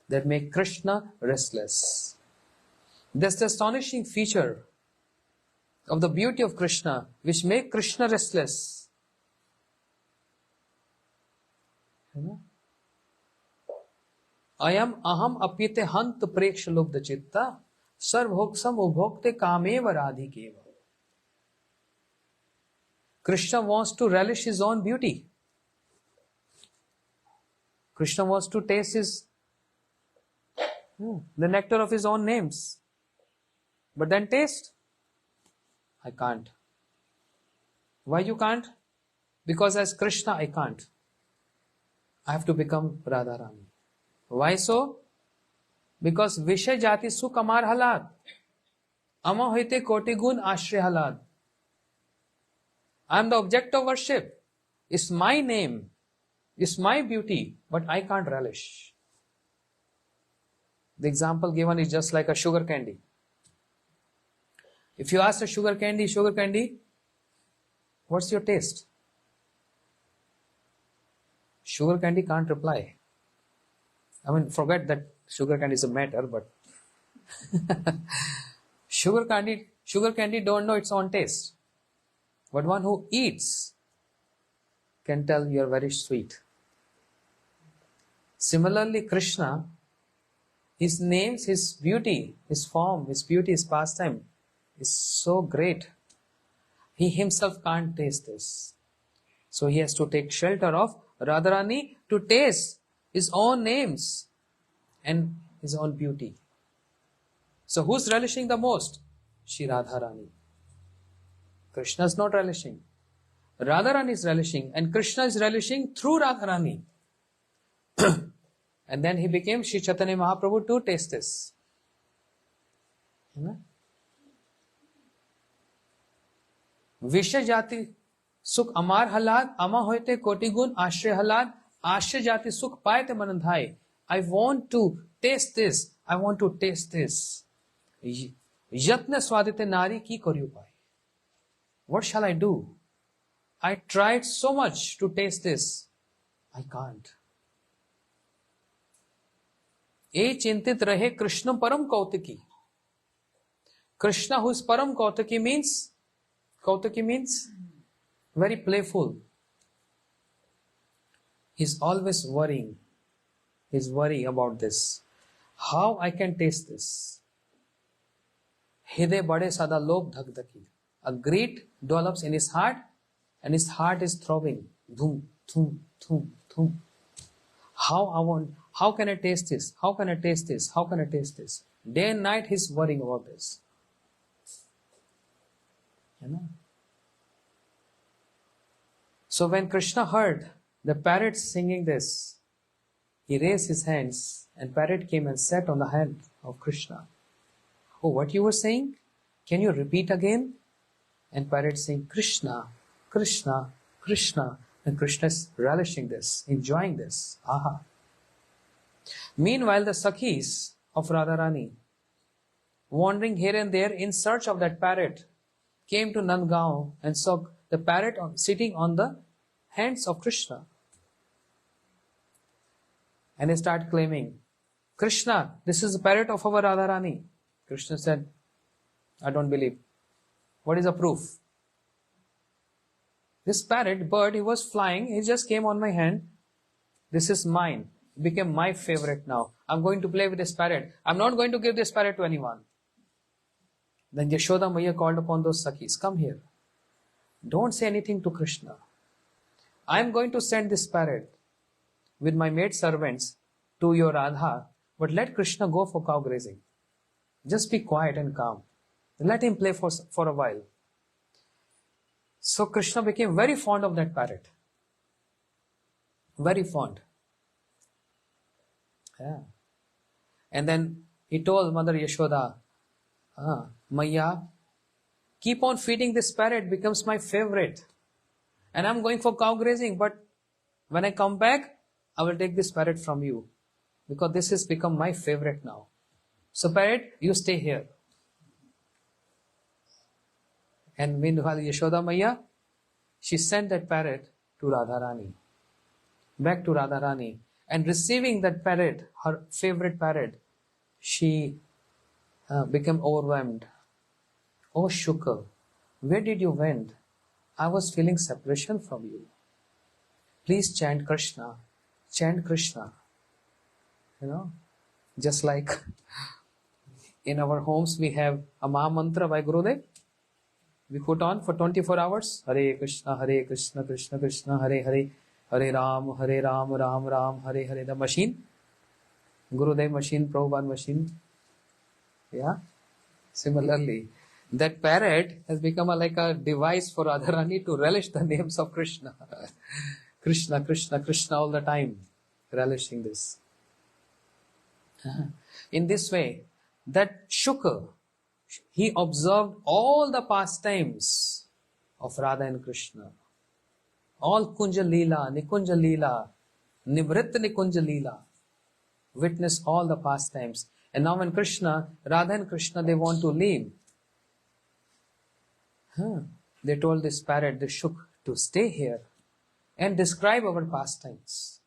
that make Krishna restless. That's the astonishing feature of the beauty of Krishna which make Krishna restless. Ayam aham apyate hant preksha lubdha chitta sarvhoksam ubhokte kameva radhikeva. Krishna wants to relish his own beauty. Krishna wants to taste the nectar of his own names. But then taste? I can't. Why you can't? Because as Krishna I can't. I have to become Radharani. Why so? Because Vishay Jati Sukh Amar Halad. Ama hoite koti gun ashray halad. I am the object of worship. It's my name. It's my beauty. But I can't relish. The example given is just like a sugar candy. If you ask a sugar candy, what's your taste? Sugar candy can't reply. I mean, forget that sugar candy is a matter, but sugar candy don't know its own taste. But one who eats can tell you are very sweet. Similarly, Krishna, his names, his beauty, his form, his beauty, his pastime is so great. He himself can't taste this. So he has to take shelter of Radharani to taste his own names and his own beauty. So who's relishing the most? Shri Radharani. Krishna is not relishing. Radharani is relishing, and Krishna is relishing through Radharani. And then he became Shri Chaitanya Mahaprabhu to taste this. Vishay Jati Sukh Amar Halad, Ama Hoite Koti Gun Ashray Halad, Ashray Jati Sukh Payate Manandhai. I want to taste this. I want to taste this. Yatna Swadite Nari Ki Karyu Pai. What shall I do? I tried so much to taste this. I can't. E chintit rahe Krishna param kautaki. Krishna who is param kautaki means very playful. He's always worrying. He's worrying about this. How I can taste this? Hide bade sada lobh dhak-dhaki. A greed develops in his heart, and his heart is throbbing. Dhum, dhum, dhum, dhum. How can I taste this? How can I taste this? How can I taste this? Day and night he's worrying about this. You know? So when Krishna heard the parrot singing this, he raised his hands, and parrot came and sat on the hand of Krishna. Oh, what you were saying? Can you repeat again? And parrot saying, Krishna, Krishna, Krishna. And Krishna is relishing this, enjoying this. Aha. Meanwhile, the Sakhis of Radharani, wandering here and there in search of that parrot, came to Nandgaon and saw the parrot sitting on the hands of Krishna. And they start claiming, Krishna, this is the parrot of our Radharani. Krishna said, I don't believe. What is the proof? This parrot, bird, he was flying, he just came on my hand. This is mine. It became my favorite now. I'm going to play with this parrot. I'm not going to give this parrot to anyone. Then Yashoda Maya called upon those Sakhis, come here. Don't say anything to Krishna. I'm going to send this parrot with my maid servants to your Radha, but let Krishna go for cow grazing. Just be quiet and calm. Let him play for a while. So Krishna became very fond of that parrot. Very fond. Yeah. And then he told Mother Yashoda, Maya, keep on feeding this parrot, becomes my favorite. And I'm going for cow grazing, but when I come back, I will take this parrot from you. Because this has become my favorite now. So parrot, you stay here. And meanwhile, Yashoda Maya, she sent that parrot to Radharani. Back to Radharani. And receiving that parrot, her favorite parrot, she became overwhelmed. Oh Shukr, where did you went? I was feeling separation from you. Please chant Krishna. Chant Krishna. You know, just like in our homes we have a Maha Mantra by Gurudev. We put on for 24 hours. Hare Krishna, Krishna Krishna, Hare Hare, Hare Ram, Ram Ram, Hare Hare. The machine. Gurudev machine, Prabhupada machine. Yeah. Similarly, That parrot has become like a device for Radharani to relish the names of Krishna. Krishna, Krishna, Krishna all the time, relishing this. In this way, that Shuka, he observed all the pastimes of Radha and Krishna. All Kunja Leela, Nikunja Leela, Nivritta Nikunja Leela. Witness all the pastimes. And now when Krishna, Radha and Krishna, they want to leave, they told this parrot, the Shuk, to stay here and describe our pastimes.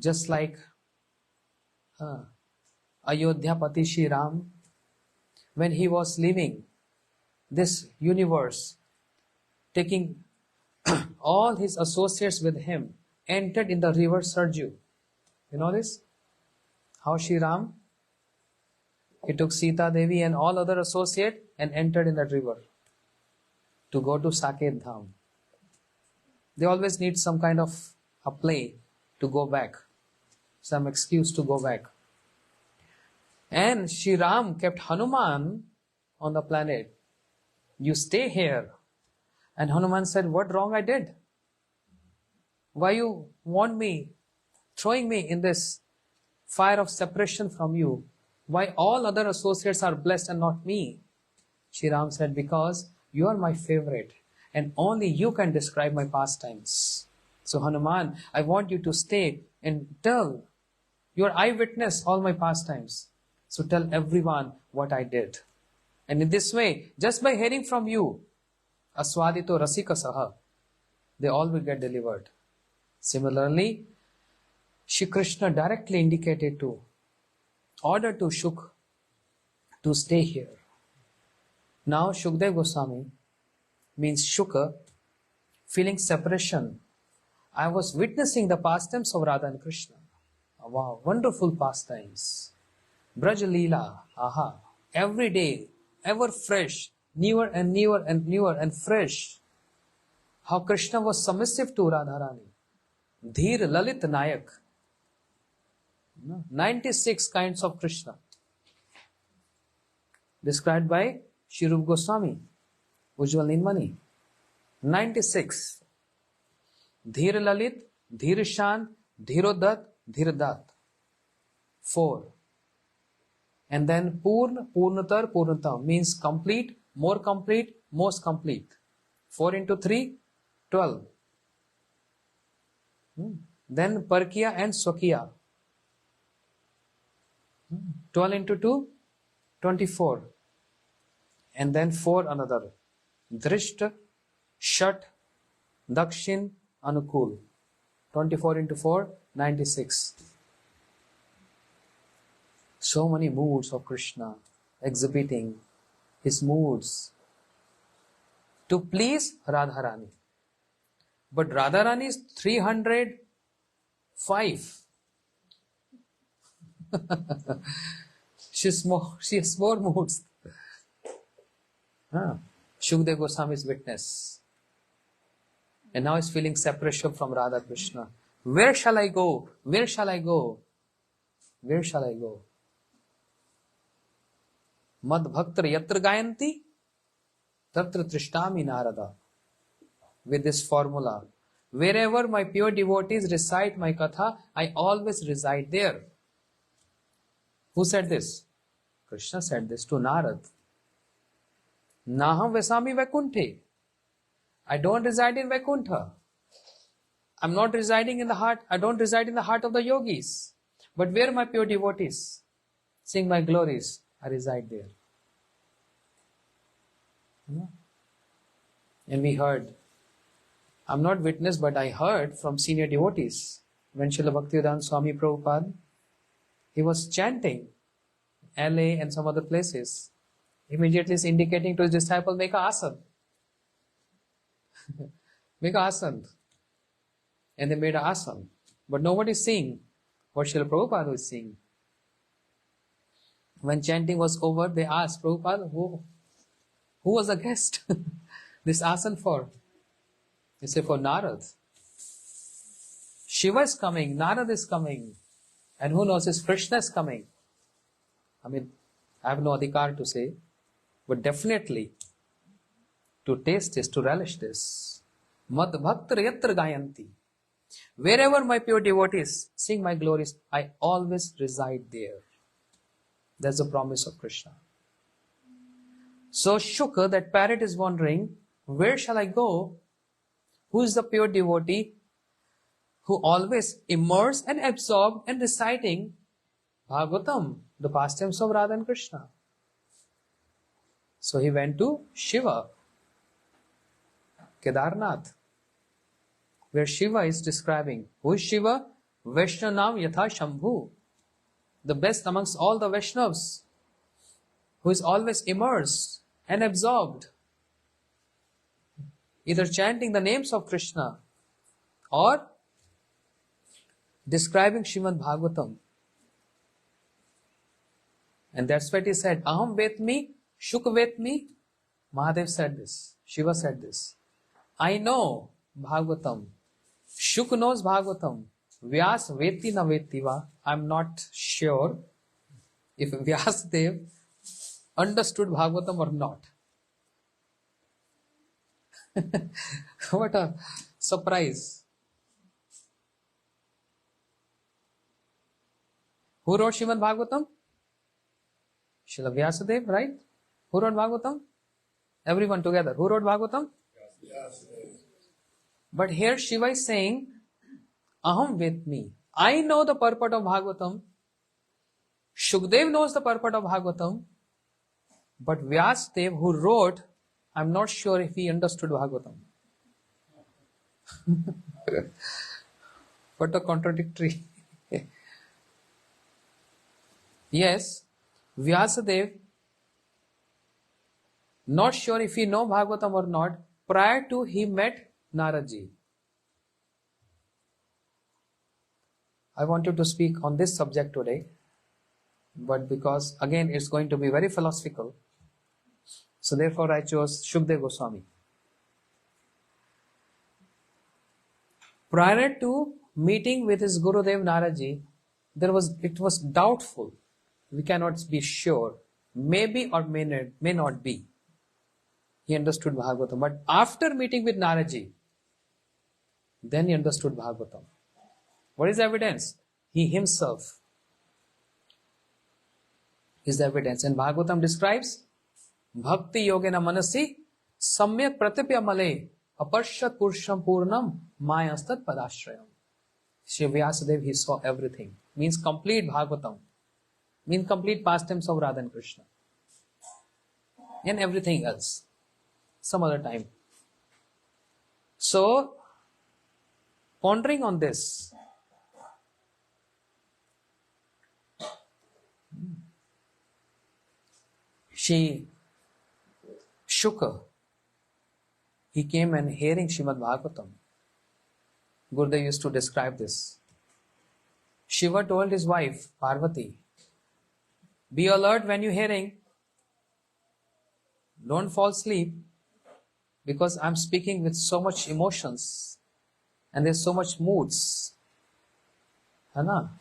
Just like Ayodhya Pati Shri Ram, when he was leaving this universe, taking all his associates with him, entered in the river Sarju. You know this? How Shri Ram, he took Sita Devi and all other associates and entered in that river to go to Saket Dham. They always need some kind of a play to go back, some excuse to go back. And Shri Ram kept Hanuman on the planet. You stay here. And Hanuman said, what wrong I did? Why you want me, throwing me in this fire of separation from you? Why all other associates are blessed and not me? Shri Ram said, because you are my favorite and only you can describe my pastimes. So Hanuman, I want you to stay and tell, you are eyewitness all my pastimes. So tell everyone what I did. And in this way, just by hearing from you, Aswadito Rasika Saha, they all will get delivered. Similarly, Shri Krishna directly indicated to order to Shuk to stay here. Now Shukdev Goswami means Shuka, feeling separation. I was witnessing the pastimes of Radha and Krishna. Oh, wow, wonderful pastimes. Braj Leela, aha, every day, ever fresh, newer and newer and newer and fresh. How Krishna was submissive to Radharani. Dhir Lalit Nayak. 96 kinds of Krishna. Described by Shri Rupa Goswami, Ujjwal Nilmani. 96. Dhir Lalit, Dhir Shan, Dhirodat, Dhirdat. 4. And then Purna, Purnatar, Purnatam means complete, most complete. 4 into 3, 12. Then Parkiya and Swakiya. 12 into 2, 24. And then 4 another. Drishta, Shat, Dakshin, Anukul. 24 into 4, 96. So many moods of Krishna exhibiting his moods to please Radharani. But Radharani is 305. She has more moods. Shukdev Goswami's witness. And now he's feeling separation from Radha Krishna. Where shall I go? Where shall I go? Where shall I go? Mad bhaktar yatra gayanti tatra trishtami narada. With this formula, wherever my pure devotees recite my katha, I always reside there. Who said this? Krishna said this to Narad. Naham Vesami Vaikunthe. I don't reside in Vaikuntha. I'm not residing in the heart. I don't reside in the heart of the yogis. But where my pure devotees sing my glories, I reside there. And we heard, I'm not witness, but I heard from senior devotees when Srila Bhaktivedanta Swami Prabhupada, he was chanting LA and some other places. Immediately is indicating to his disciple, make a asana. Make a asana. And they made a asana. But nobody is seeing what Srila Prabhupada was seeing. When chanting was over, they asked Prabhupada, who was the guest? This asana for? He said, for Narad. Shiva is coming, Narad is coming. And who knows, is Krishna is coming. I mean, I have no adhikar to say. But definitely, to taste this, to relish this. Mad bhaktar yatra gayanti. Wherever my pure devotees sing my glories, I always reside there. That's the promise of Krishna. So Shuka, that parrot, is wondering, where shall I go? Who is the pure devotee who always immersed and absorbed and reciting Bhagavatam, the pastimes of Radha and Krishna? So he went to Shiva, Kedarnath, where Shiva is describing. Who is Shiva? Vaishnavam Yatha Shambhu, the best amongst all the Vaishnavas, who is always immersed and absorbed, either chanting the names of Krishna or describing Srimad Bhagavatam. And that's what he said, Aham Vetmi, Shuk Vetmi. Mahadev said this, Shiva said this. I know Bhagavatam. Shuk knows Bhagavatam. Vyas Veti na Vetiva. I'm not sure if Vyasadev understood Bhagavatam or not. What a surprise. Who wrote Srimad Bhagavatam? Srila Vyasadev, right? Who wrote Bhagavatam? Everyone together. Who wrote Bhagavatam? Vyasadev. But here Shiva is saying, Aham Vetmi. I know the purport of Bhagavatam. Shukdev knows the purport of Bhagavatam. But Vyasadev, who wrote, I'm not sure if he understood Bhagavatam. What a contradictory. Yes, Vyasadev, not sure if he know Bhagavatam or not, prior to he met Naradji. I wanted to speak on this subject today, but because again it's going to be very philosophical, so therefore I chose Shukdev Goswami. Prior to meeting with his Gurudev Naradji, it was doubtful. We cannot be sure. Maybe or may not be. He understood Bhagavatam. But after meeting with Naradji, then he understood Bhagavatam. What is the evidence? He himself is the evidence. And Bhagavatam describes Bhakti Yogena Manasi Samyak Pratipya Male Aparshat Purusham Purnam Mayastat Padashrayam. Shri Vyasadev, he saw everything. Means complete Bhagavatam. Means complete pastimes of Radha and Krishna. And everything else. Some other time. So, pondering on this, Shuka, he came and hearing Srimad Bhagavatam. Gurudev used to describe this. Shiva told his wife, Parvati, be alert when you're hearing. Don't fall asleep, because I'm speaking with so much emotions and there's so much moods. Hana?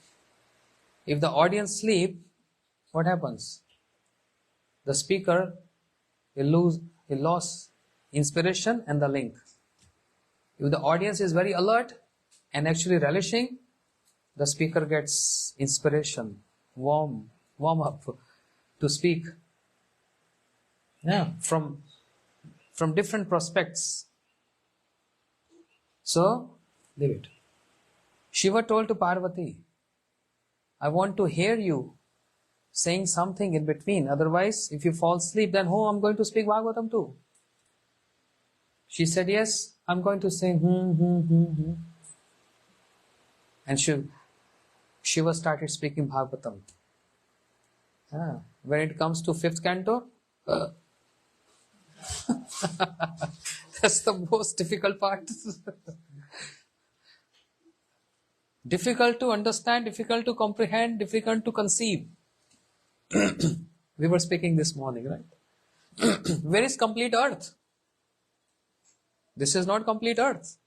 If the audience sleep, what happens? The speaker will lose inspiration and the link. If the audience is very alert and actually relishing, the speaker gets inspiration, warm up to speak. Yeah, from different prospects. So, leave it. Shiva told to Parvati, I want to hear you saying something in between. Otherwise, if you fall asleep, then I'm going to speak Bhagavatam too. She said, yes, I'm going to say And Shiva started speaking Bhagavatam. When it comes to 5th canto, that's the most difficult part. Difficult to understand, difficult to comprehend, difficult to conceive. We were speaking this morning, right? Where is complete earth? This is not complete earth.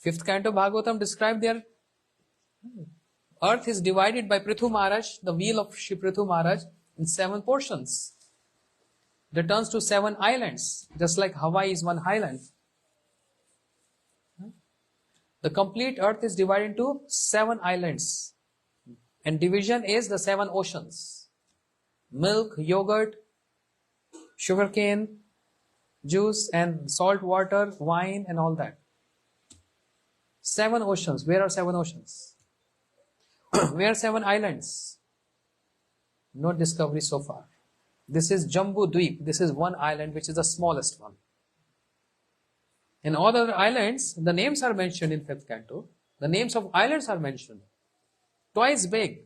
5th canto Bhagavatam described their earth is divided by Prithu Maharaj, the wheel of Shri Prithu Maharaj, in 7 portions. returns to 7 islands, just like Hawaii is one island. The complete earth is divided into 7 islands. And division is the 7 oceans. Milk, yogurt, sugarcane, juice and salt water, wine and all that. 7 oceans. Where are 7 oceans? Where are 7 islands? No discovery so far. This is Jambu Dweep. This is one island which is the smallest one. In all other islands, the names are mentioned in 5th canto. The names of islands are mentioned. Twice big.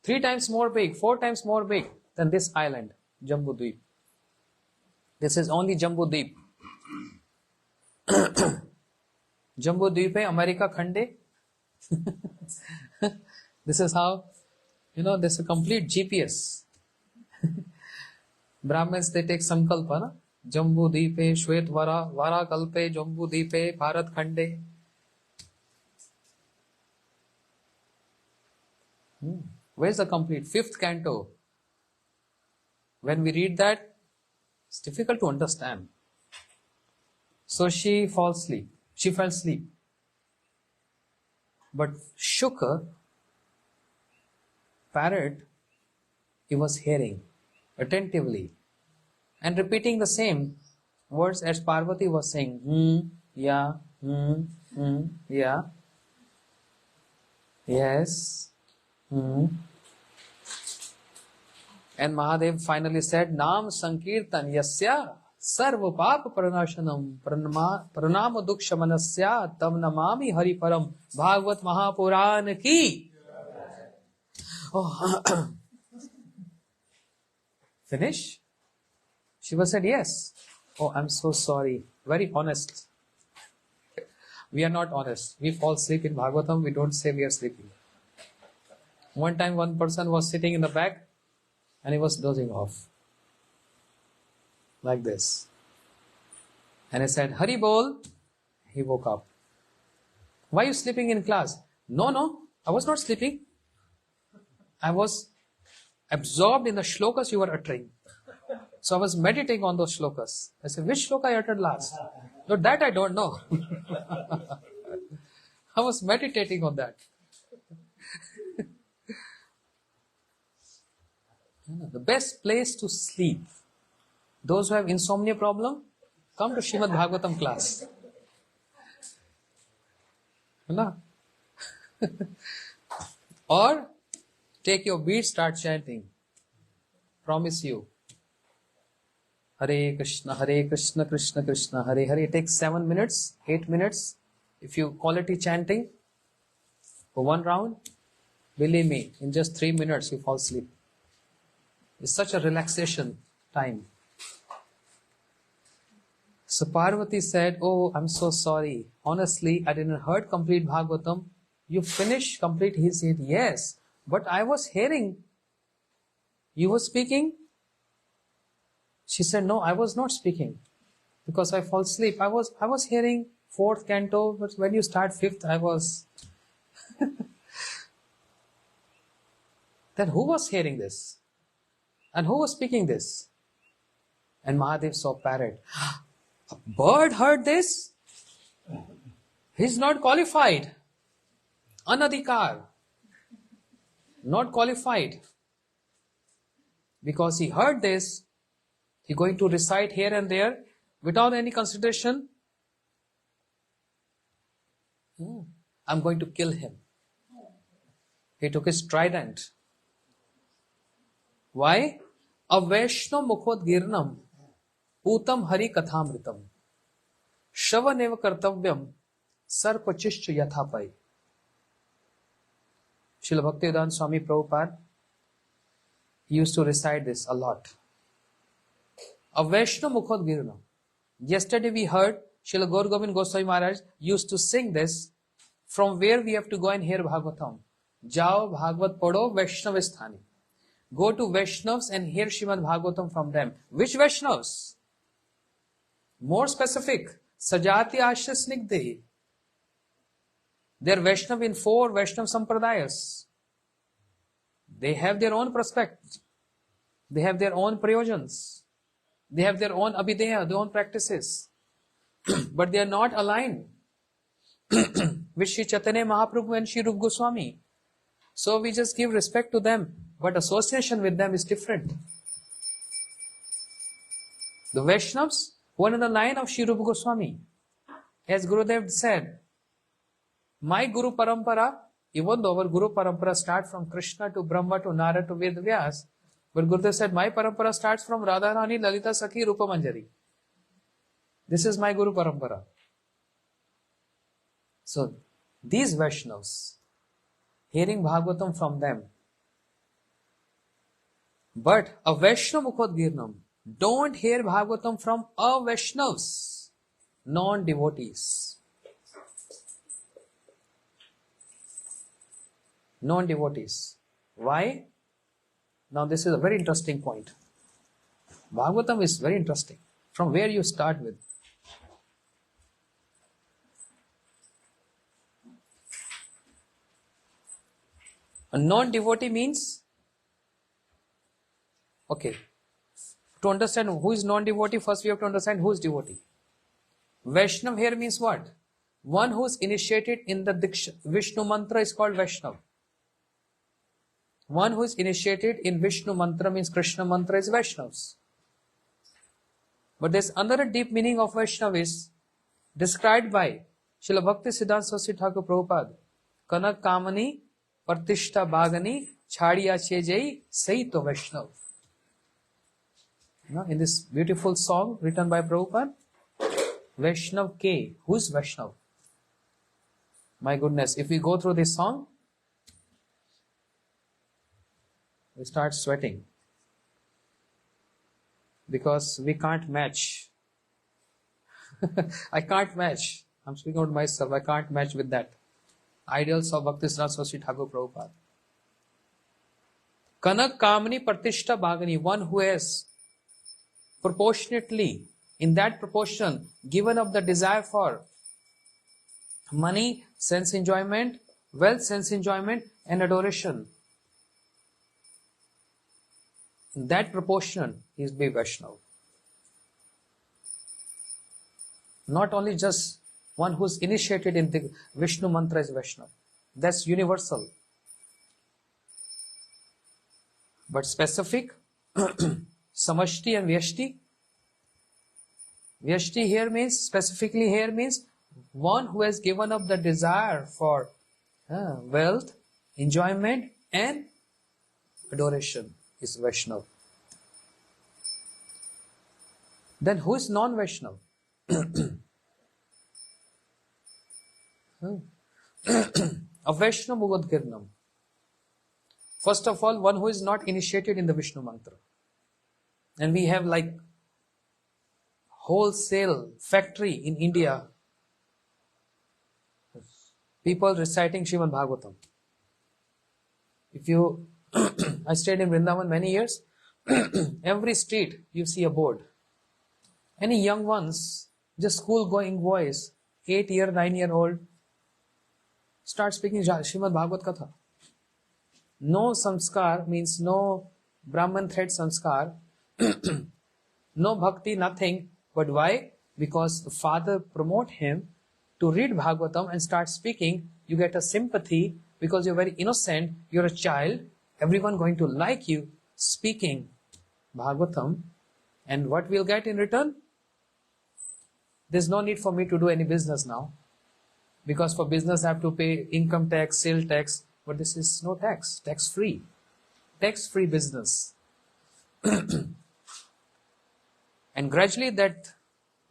3 times more big. 4 times more big than this island, Jambu Dweep. This is only Jambu Dweep. Jambu Dweep hai America Khande. This is how, this is a complete GPS. Brahmins, they take sankalpa, na? Jambu Dweepe, Shwet Vara Kalpe, Jambu Dweepe, Bharat Khande. Where's the complete 5th canto? When we read that, it's difficult to understand. So she fell asleep. But Shukra, parrot, he was hearing attentively and repeating the same words as Parvati was saying. Yeah, yeah, yes, And Mahadev finally said, Nam Sankirtan Yasya Sarva Papa Pranashanam Pranama Dukshamanasya Tam Namami Hari Param Bhagavat Mahapuran Ki. Oh. Finish? Shiva said, yes. Oh, I'm so sorry. Very honest. We are not honest. We fall asleep in Bhagavatam. We don't say we are sleeping. One time one person was sitting in the back and he was dozing off. Like this. And I said, Hari Bol. He woke up. Why are you sleeping in class? No, I was not sleeping. I was absorbed in the shlokas you were uttering. So I was meditating on those shlokas. I said, which shloka I uttered last? No, that I don't know. I was meditating on that. The best place to sleep. Those who have insomnia problem, come to Srimad Bhagavatam class. Or take your beat, start chanting. Promise you. Hare Krishna, Krishna Krishna, Hare Hare. It takes 7 minutes, 8 minutes. If you quality chanting for one round, believe me, in just 3 minutes you fall asleep. It's such a relaxation time. So Parvati said, oh, I'm so sorry. Honestly, I didn't heard complete Bhagavatam. You finished complete? He said, yes. But I was hearing. You were speaking? She said, no, I was not speaking. Because I fall asleep. I was hearing 4th canto, but when you start 5th, I was... Then who was hearing this? And who was speaking this? And Mahadev saw parrot. A bird heard this? He's not qualified. Anadhikar. Not qualified. Because he heard this, he's going to recite here and there without any consideration. I'm going to kill him. He took his trident. Why? Avaishno mukhod girnam putam hari kathamritam shavaneva kartavyam sarpachishcha yathapai. Srila Bhaktivedanta Swami Prabhupada used to recite this a lot. Avaishno mukhod girnam. Yesterday we heard Srila Gaur Govind Goswami Maharaj used to sing this. From where we have to go and hear Bhagavatam. Jao Bhagavat Pado Vaishnavasthani. Go to Vaishnavas and hear Srimad Bhagavatam from them. Which Vaishnavas? More specific. Sajati Ashya Snigdhi. They are Vaishnav in 4 Vaishnav Sampradayas. They have their own prospect. They have their own prayojans. They have their own abhideya, their own practices. But they are not aligned with Sri Chaitanya Mahaprabhu and Sri Rupa Goswami. So we just give respect to them, but association with them is different. The Vaishnavas who are in the line of Sri Rupa Goswami, as Gurudev said, my Guru Parampara, even though our Guru Parampara starts from Krishna to Brahma to Nara to Ved Vyas, but Gurudev said, my Parampara starts from Radharani, Lalita Sakhi, Rupa Manjari. This is my Guru Parampara. So, these Vaishnavas, hearing Bhagavatam from them, but a Vaishnava Mukhodgirnam, don't hear Bhagavatam from a Vaishnavas, non-devotees. Non-devotees. Why? Now this is a very interesting point. Bhagavatam is very interesting. From where you start with. A non-devotee means, okay, to understand who is non-devotee, first we have to understand who is devotee. Vaishnav here means what? One who is initiated in the Vishnu mantra is called Vaishnav. One who is initiated in Vishnu mantra means Krishna mantra is Vaishnavas. But there's another deep meaning of Vaishnav is described by Srila Bhakti Siddhanta Saraswati Thakur Prabhupada. Kanak Kamani Partishta Bhagani Chhadiya Chejai Saito Vaishnav. In this beautiful song written by Prabhupada, Vaishnav K. Who is Vaishnav? My goodness, if we go through this song, we start sweating. Because we can't match. I can't match. I'm speaking about myself. I can't match with that. Ideals of Bhakti Saraswati Thakur Prabhupada. Kanak Kamani Partishta Bhagani, one who has proportionately, in that proportion, given up the desire for money, sense enjoyment, wealth, sense enjoyment, and adoration. In that proportion, he is be Vaishnava. Not only just one who is initiated in the Vishnu mantra is Vaishnava. That's universal. But specific, Samashti and Vyashti. Vyashti here means, specifically here means, one who has given up the desire for wealth, enjoyment and adoration is Vaishnava. Then who is non-Vaishnava? A Vaishnava Mukhodgirnam. First of all, one who is not initiated in the Vishnu mantra. And we have like wholesale factory in India. People reciting Srimad Bhagavatam. If you, I stayed in Vrindavan many years. Every street you see a board. Any young ones, just school-going boys, 8-year, 9-year-old, start speaking Srimad Bhagavat Katha. No samskar means no Brahman thread samskar, no bhakti, nothing. But why? Because the father promote him to read Bhagavatam and start speaking. You get a sympathy because you're very innocent, you're a child, everyone going to like you speaking Bhagavatam. And what we'll get in return? There's no need for me to do any business now. Because for business I have to pay income tax, sale tax, but this is no tax, tax-free. Tax-free business. And gradually that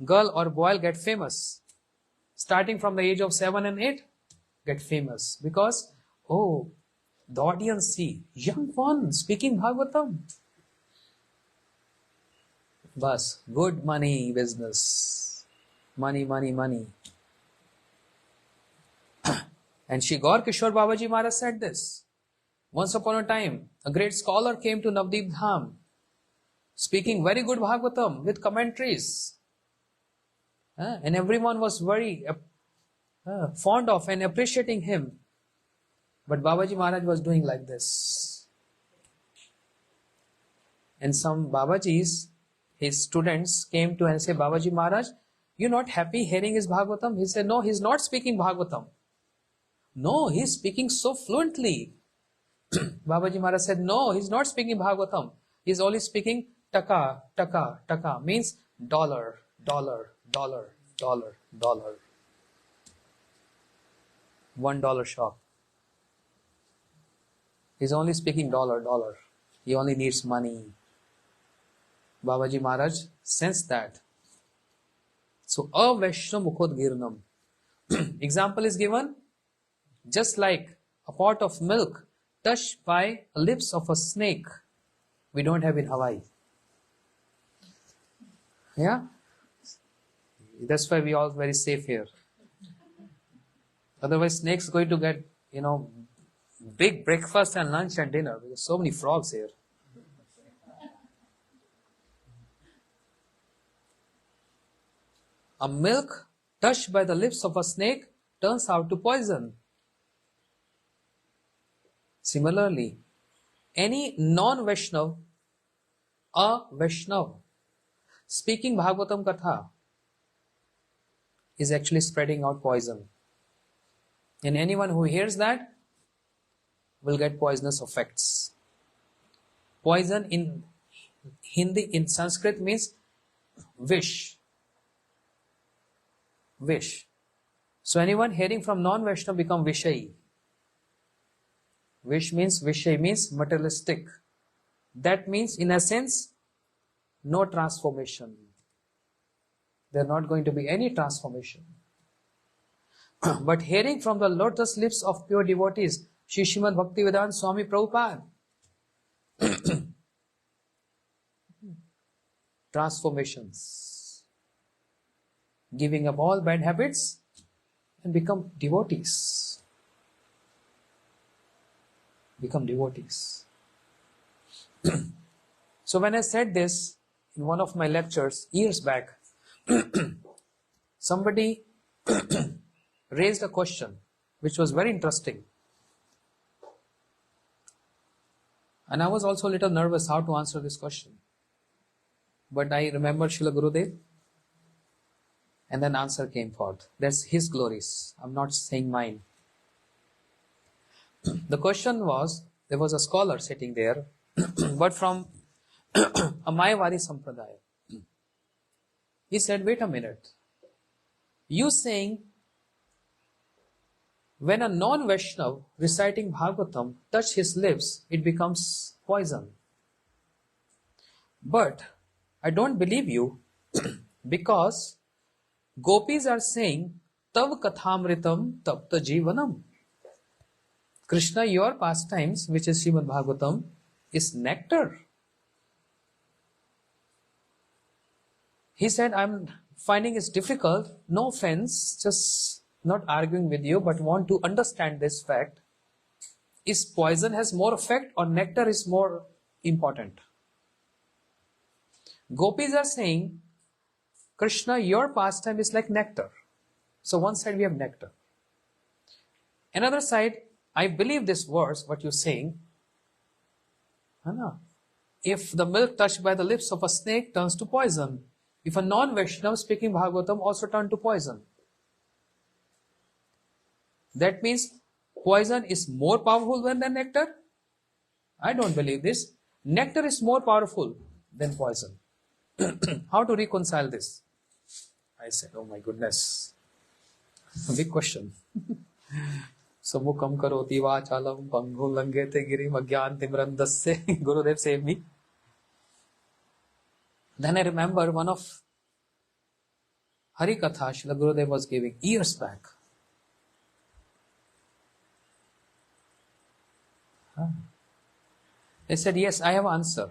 girl or boy will get famous. Starting from the age of 7 and 8, get famous. Because, oh, the audience see, young one speaking Bhagavatam. Bas, good money business. Money, money, money. And Shri Gaur Kishore Babaji Maharaj said this. Once upon a time, a great scholar came to Navdeep Dham, speaking very good Bhagavatam with commentaries. And everyone was very fond of and appreciating him. But Babaji Maharaj was doing like this. And some Babajis his students came to and said, Babaji Maharaj, you're not happy hearing his Bhagavatam? He said, no, he's not speaking Bhagavatam. No, he's speaking so fluently. Babaji Maharaj said, no, he's not speaking Bhagavatam. He's only speaking taka, taka, taka. Means dollar, dollar, dollar, dollar, dollar. $1 shop. He's only speaking dollar, dollar. He only needs money. Babaji Maharaj sensed that. So, Avaishna Mukhodgirnam. Example is given, just like a pot of milk touched by lips of a snake. We don't have in Hawaii. Yeah? That's why we all very safe here. Otherwise, snake's going to get, big breakfast and lunch and dinner. There's so many frogs here. A milk touched by the lips of a snake turns out to poison. Similarly, any non-Vaishnav, a Vaishnav, speaking Bhagavatam Katha is actually spreading out poison. And anyone who hears that will get poisonous effects. Poison in Hindi, in Sanskrit means wish. Wish. So anyone hearing from non-Vaishnava become Vishayi. Wish means, Vishay means materialistic. That means, in a sense, no transformation. There are not going to be any transformation. But hearing from the lotus lips of pure devotees, Shri Srimad Bhaktivedanta Swami Prabhupada, transformations, giving up all bad habits and become devotees. Become devotees. So when I said this in one of my lectures years back, somebody raised a question which was very interesting. And I was also a little nervous how to answer this question. But I remembered Srila Gurudev, and then answer came forth. That's his glories. I'm not saying mine. The question was, there was a scholar sitting there, but from a Mayavadi Sampradaya. He said, wait a minute. You saying, when a non-Vaishnav reciting Bhagavatam touch his lips, it becomes poison. But I don't believe you because gopis are saying, Tav kathamritam tapta jivanam. Krishna, your pastimes, which is Srimad Bhagavatam, is nectar. He said, I'm finding it difficult, no offense, just not arguing with you, but want to understand this fact. Is poison has more effect or nectar is more important? Gopis are saying, Krishna, your pastime is like nectar. So one side we have nectar. Another side, I believe this verse, what you're saying. If the milk touched by the lips of a snake turns to poison, if a non-Vaishnava speaking Bhagavatam also turn to poison. That means poison is more powerful than the nectar? I don't believe this. Nectar is more powerful than poison. How to reconcile this? I said, oh my goodness. A big question. Samukam karoti vachalam panghu langete girim agyantim randasya. Gurudev saved me. Then I remember one of Harikatha Srila Gurudev was giving years back. They said, yes, I have an answer.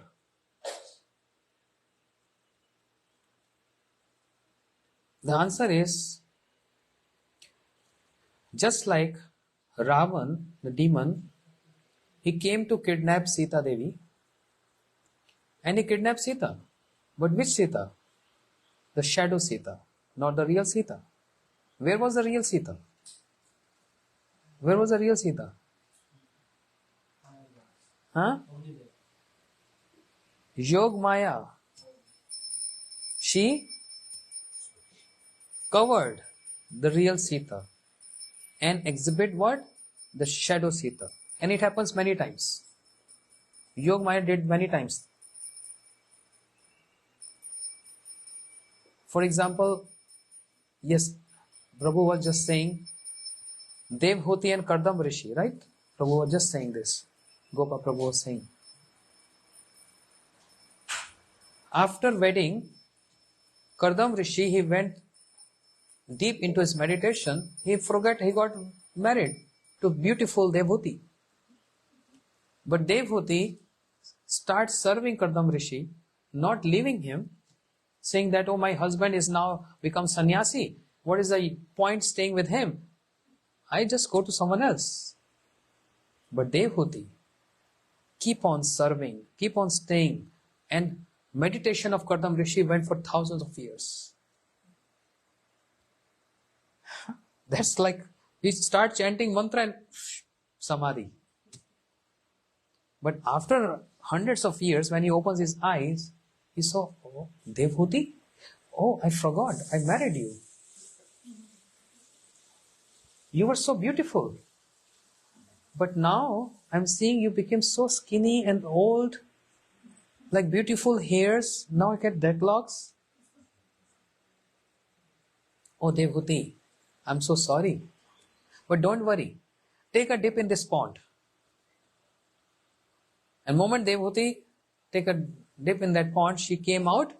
The answer is, just like Ravan, the demon, he came to kidnap Sita Devi and he kidnapped Sita. But which Sita? The shadow Sita, not the real Sita. Where was the real Sita? Where was the real Sita? Yog Maya. she covered the real Sita and exhibit what? The shadow Sita. And it happens many times. Yog Maya did many times. For example, yes, Prabhu was just saying Devhuti and Kardam Rishi, right? Prabhu was just saying this. Gopa Prabhu was saying. After wedding, Kardam Rishi, he went deep into his meditation. He forgot he got married to beautiful Devhuti. But Devhuti starts serving Kardam Rishi, not leaving him, saying that, oh, my husband is now become sannyasi. What is the point staying with him? I just go to someone else. But Devhuti, keep on serving, keep on staying. And meditation of Kardam Rishi went for thousands of years. That's like, he start chanting mantra and samadhi. But after hundreds of years, when he opens his eyes, he saw, oh, Devhuti? Oh, I forgot, I married you. You were so beautiful. But now, I'm seeing you became so skinny and old, like beautiful hairs. Now I get dreadlocks. Oh, Devhuti, I'm so sorry. But don't worry. Take a dip in this pond. And moment Devhuti take a dip in that pond, she came out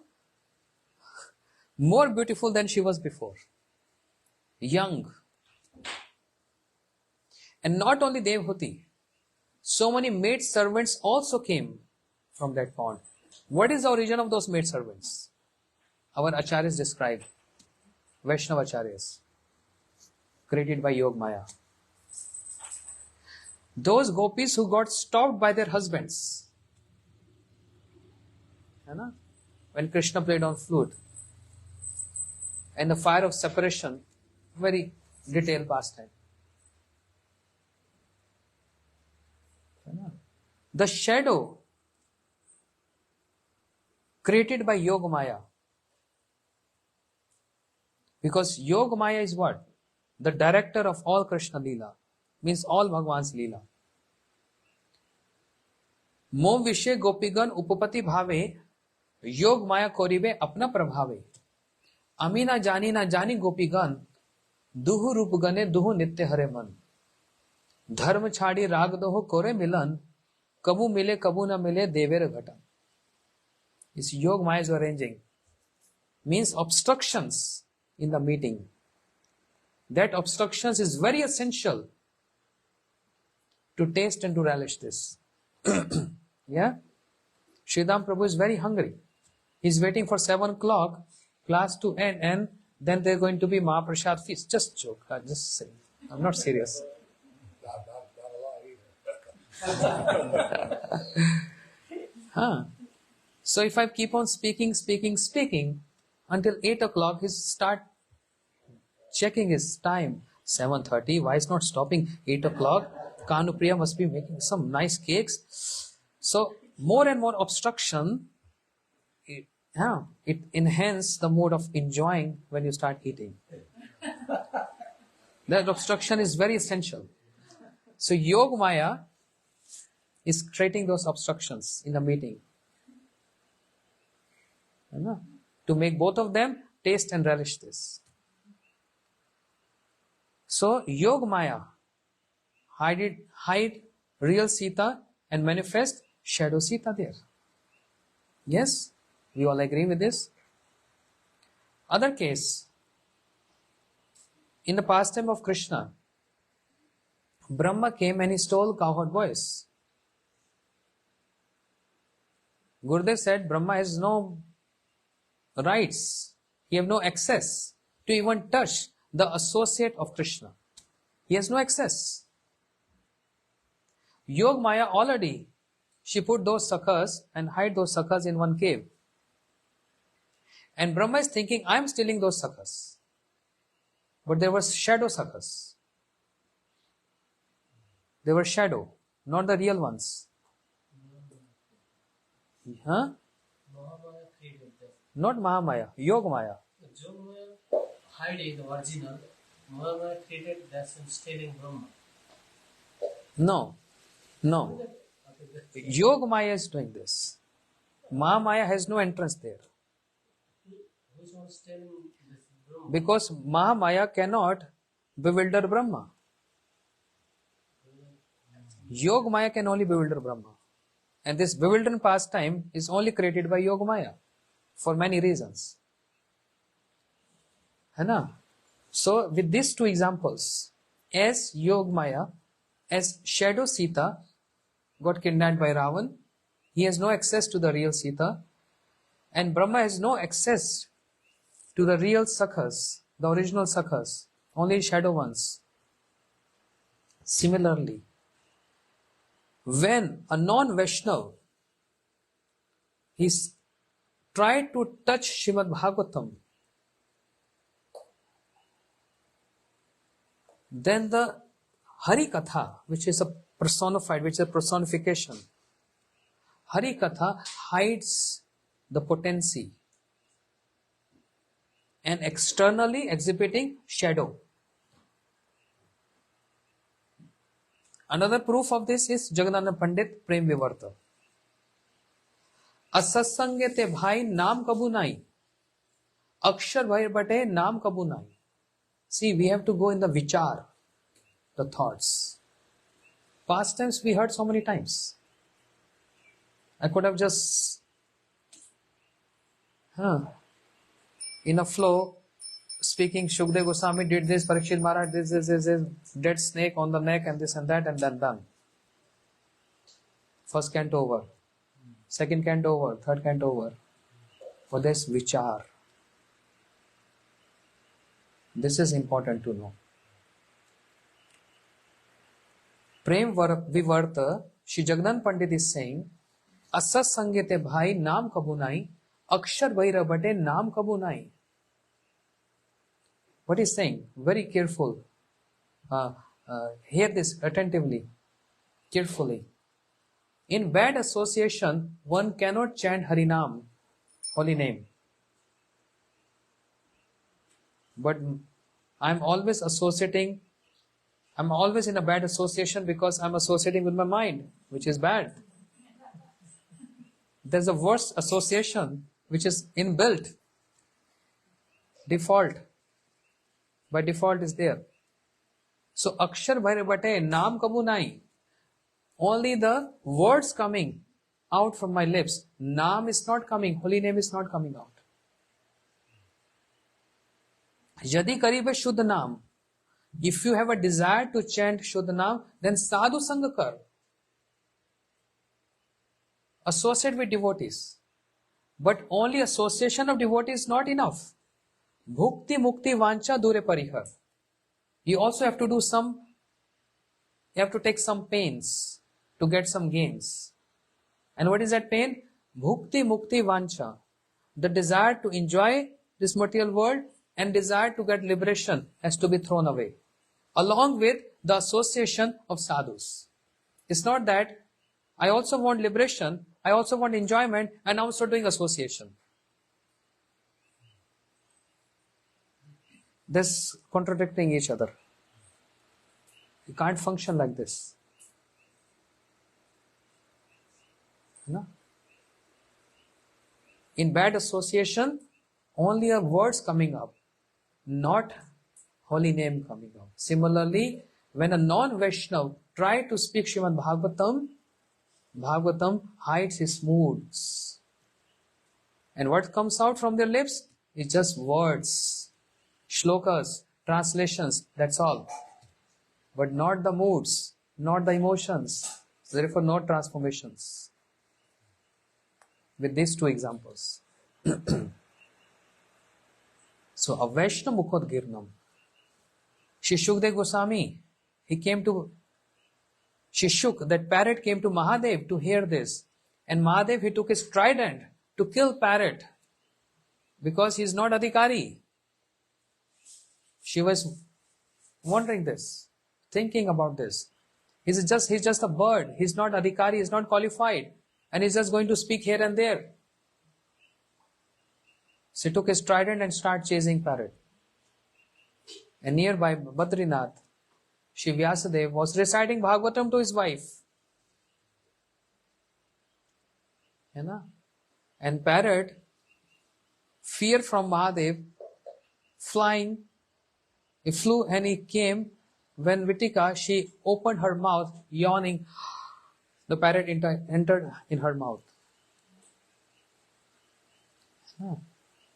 more beautiful than she was before. Young. And not only Devhuti, so many maid servants also came from that pond. What is the origin of those maid servants? Our acharyas describe, Vaishnava acharyas, created by Yog Maya. Those gopis who got stopped by their husbands, when Krishna played on flute, and the fire of separation, very detailed pastime. The shadow created by Yoga Maya. Because Yoga Maya is what? The director of all Krishna Leela. Means all Bhagwan's Leela. Mom Vishe Gopigan Upapati Bhave Yog Maya Koribe Apna Prabhave. Amina Jani Na Jani Gopigan Duhu Rupgane Duhu Nitya Hare Man. Dharma Chadi Rag Doho Kore Milan Kabu Mile Kabu Na Mile Devera Ghata. This Yog Maya is arranging. Means obstructions in the meeting. That obstructions is very essential to taste and to relish this. Yeah? Sridham Prabhu is very hungry. He's waiting for 7 o'clock class to end, and then they're going to be Mahaprasad feast. Just joke. I'm just saying. I'm not serious. So if I keep on speaking until 8 o'clock, he start checking his time. 7:30. Why is not stopping? 8 o'clock. Kanupriya must be making some nice cakes. So more and more obstruction, it enhances the mode of enjoying when you start eating. That obstruction is very essential. So Yog Maya is creating those obstructions in the meeting. To make both of them taste and relish this. So Yog Maya hide real Sita and manifest shadow Sita there. Yes? We all agree with this? Other case, in the pastime of Krishna, Brahma came and he stole cowherd voice. Gurudev said Brahma has no rights. He has no access to even touch the associate of Krishna. He has no access. Yog Maya already, she put those sakhas and hide those sakhas in one cave. And Brahma is thinking, I am stealing those sakhas. But there were shadow sakhas. They were shadow, not the real ones. Not Mahamaya, Yogamaya. Yogamaya hiding the original, Mahamaya created that's instilling Brahma. No. Yogamaya is doing this. Mahamaya has no entrance there. Who's one telling this Brahma? Because Mahamaya cannot bewilder Brahma. Yogamaya can only bewilder Brahma. And this bewildering pastime is only created by Yogamaya for many reasons. है ना? So with these two examples, as Yogamaya, as shadow Sita got kidnapped by Ravan, he has no access to the real Sita, and Brahma has no access to the real Sakhas, the original Sakhas, only shadow ones. Similarly, when a non-Vaishnav he's tried to touch Srimad Bhagavatam, then the Hari Katha, which is a personified, which is a personification, Hari Katha hides the potency and externally exhibiting shadow. Another proof of this is Jagannatha Pandit Prem Vivarta. असत्संगे ते भाई नाम कबू नाई, अक्षर भय बटे नाम कबू नाई. See, we have to go in the vichar, the thoughts. Past tense we heard so many times. I could have just in a flow speaking, Shukdev Goswami did this, Parikshit Maharaj this, dead snake on the neck and this and that, and then done. First canto over, second canto over, third canto over. For this vichar. This is important to know. Prem Vivarta, Shri Jagannatha Pandit is saying, Asat Sangete Bhai Naam Kabunai, Akshar Bhaira Bate Naam Kabunai. What he's saying? Very careful. Hear this attentively, carefully. In bad association, one cannot chant Harinam, holy name. But I'm always associating, I'm always in a bad association because I'm associating with my mind, which is bad. There's a worse association which is inbuilt. Default. By default is there. So Akshar Bhaira Bate Naam Kabunai. Only the words coming out from my lips. Naam is not coming. Holy name is not coming out. Yadi Karibe Shuddha Naam. If you have a desire to chant Shuddha Naam, then Sadhu Sangha Kar. Associate with devotees. But only association of devotees is not enough. Bhukti Mukti Vancha Dure Parihar. You also have to do some, you have to take some pains to get some gains. And what is that pain? Bhukti Mukti Vancha. The desire to enjoy this material world and desire to get liberation has to be thrown away. Along with the association of sadhus. It's not that I also want liberation, I also want enjoyment, and I'm also doing association. This contradicting each other. You can't function like this. No? In bad association, only a words coming up, not holy name coming out. Similarly, when a non-Vaishnav tries to speak Srimad Bhagavatam, Bhagavatam hides his moods. And what comes out from their lips is just words, shlokas, translations, that's all. But not the moods, not the emotions. Therefore, no transformations. With these two examples. So, a Vaishnava Mukhodgirnam. Shri Shukdev Goswami, he came to Shishuk, that parrot came to Mahadev to hear this. And Mahadev, he took his trident to kill parrot because he is not Adhikari. She was wondering this, thinking about this. He's just a bird. He's not Adhikari, he's not qualified. And he's just going to speak here and there. She took his trident and started chasing parrot. And nearby Badrinath, Shri Vyasadeva was reciting Bhagavatam to his wife. And parrot, fear from Mahadev, flying, he flew and he came. When Vitika, she opened her mouth, yawning, the parrot entered in her mouth.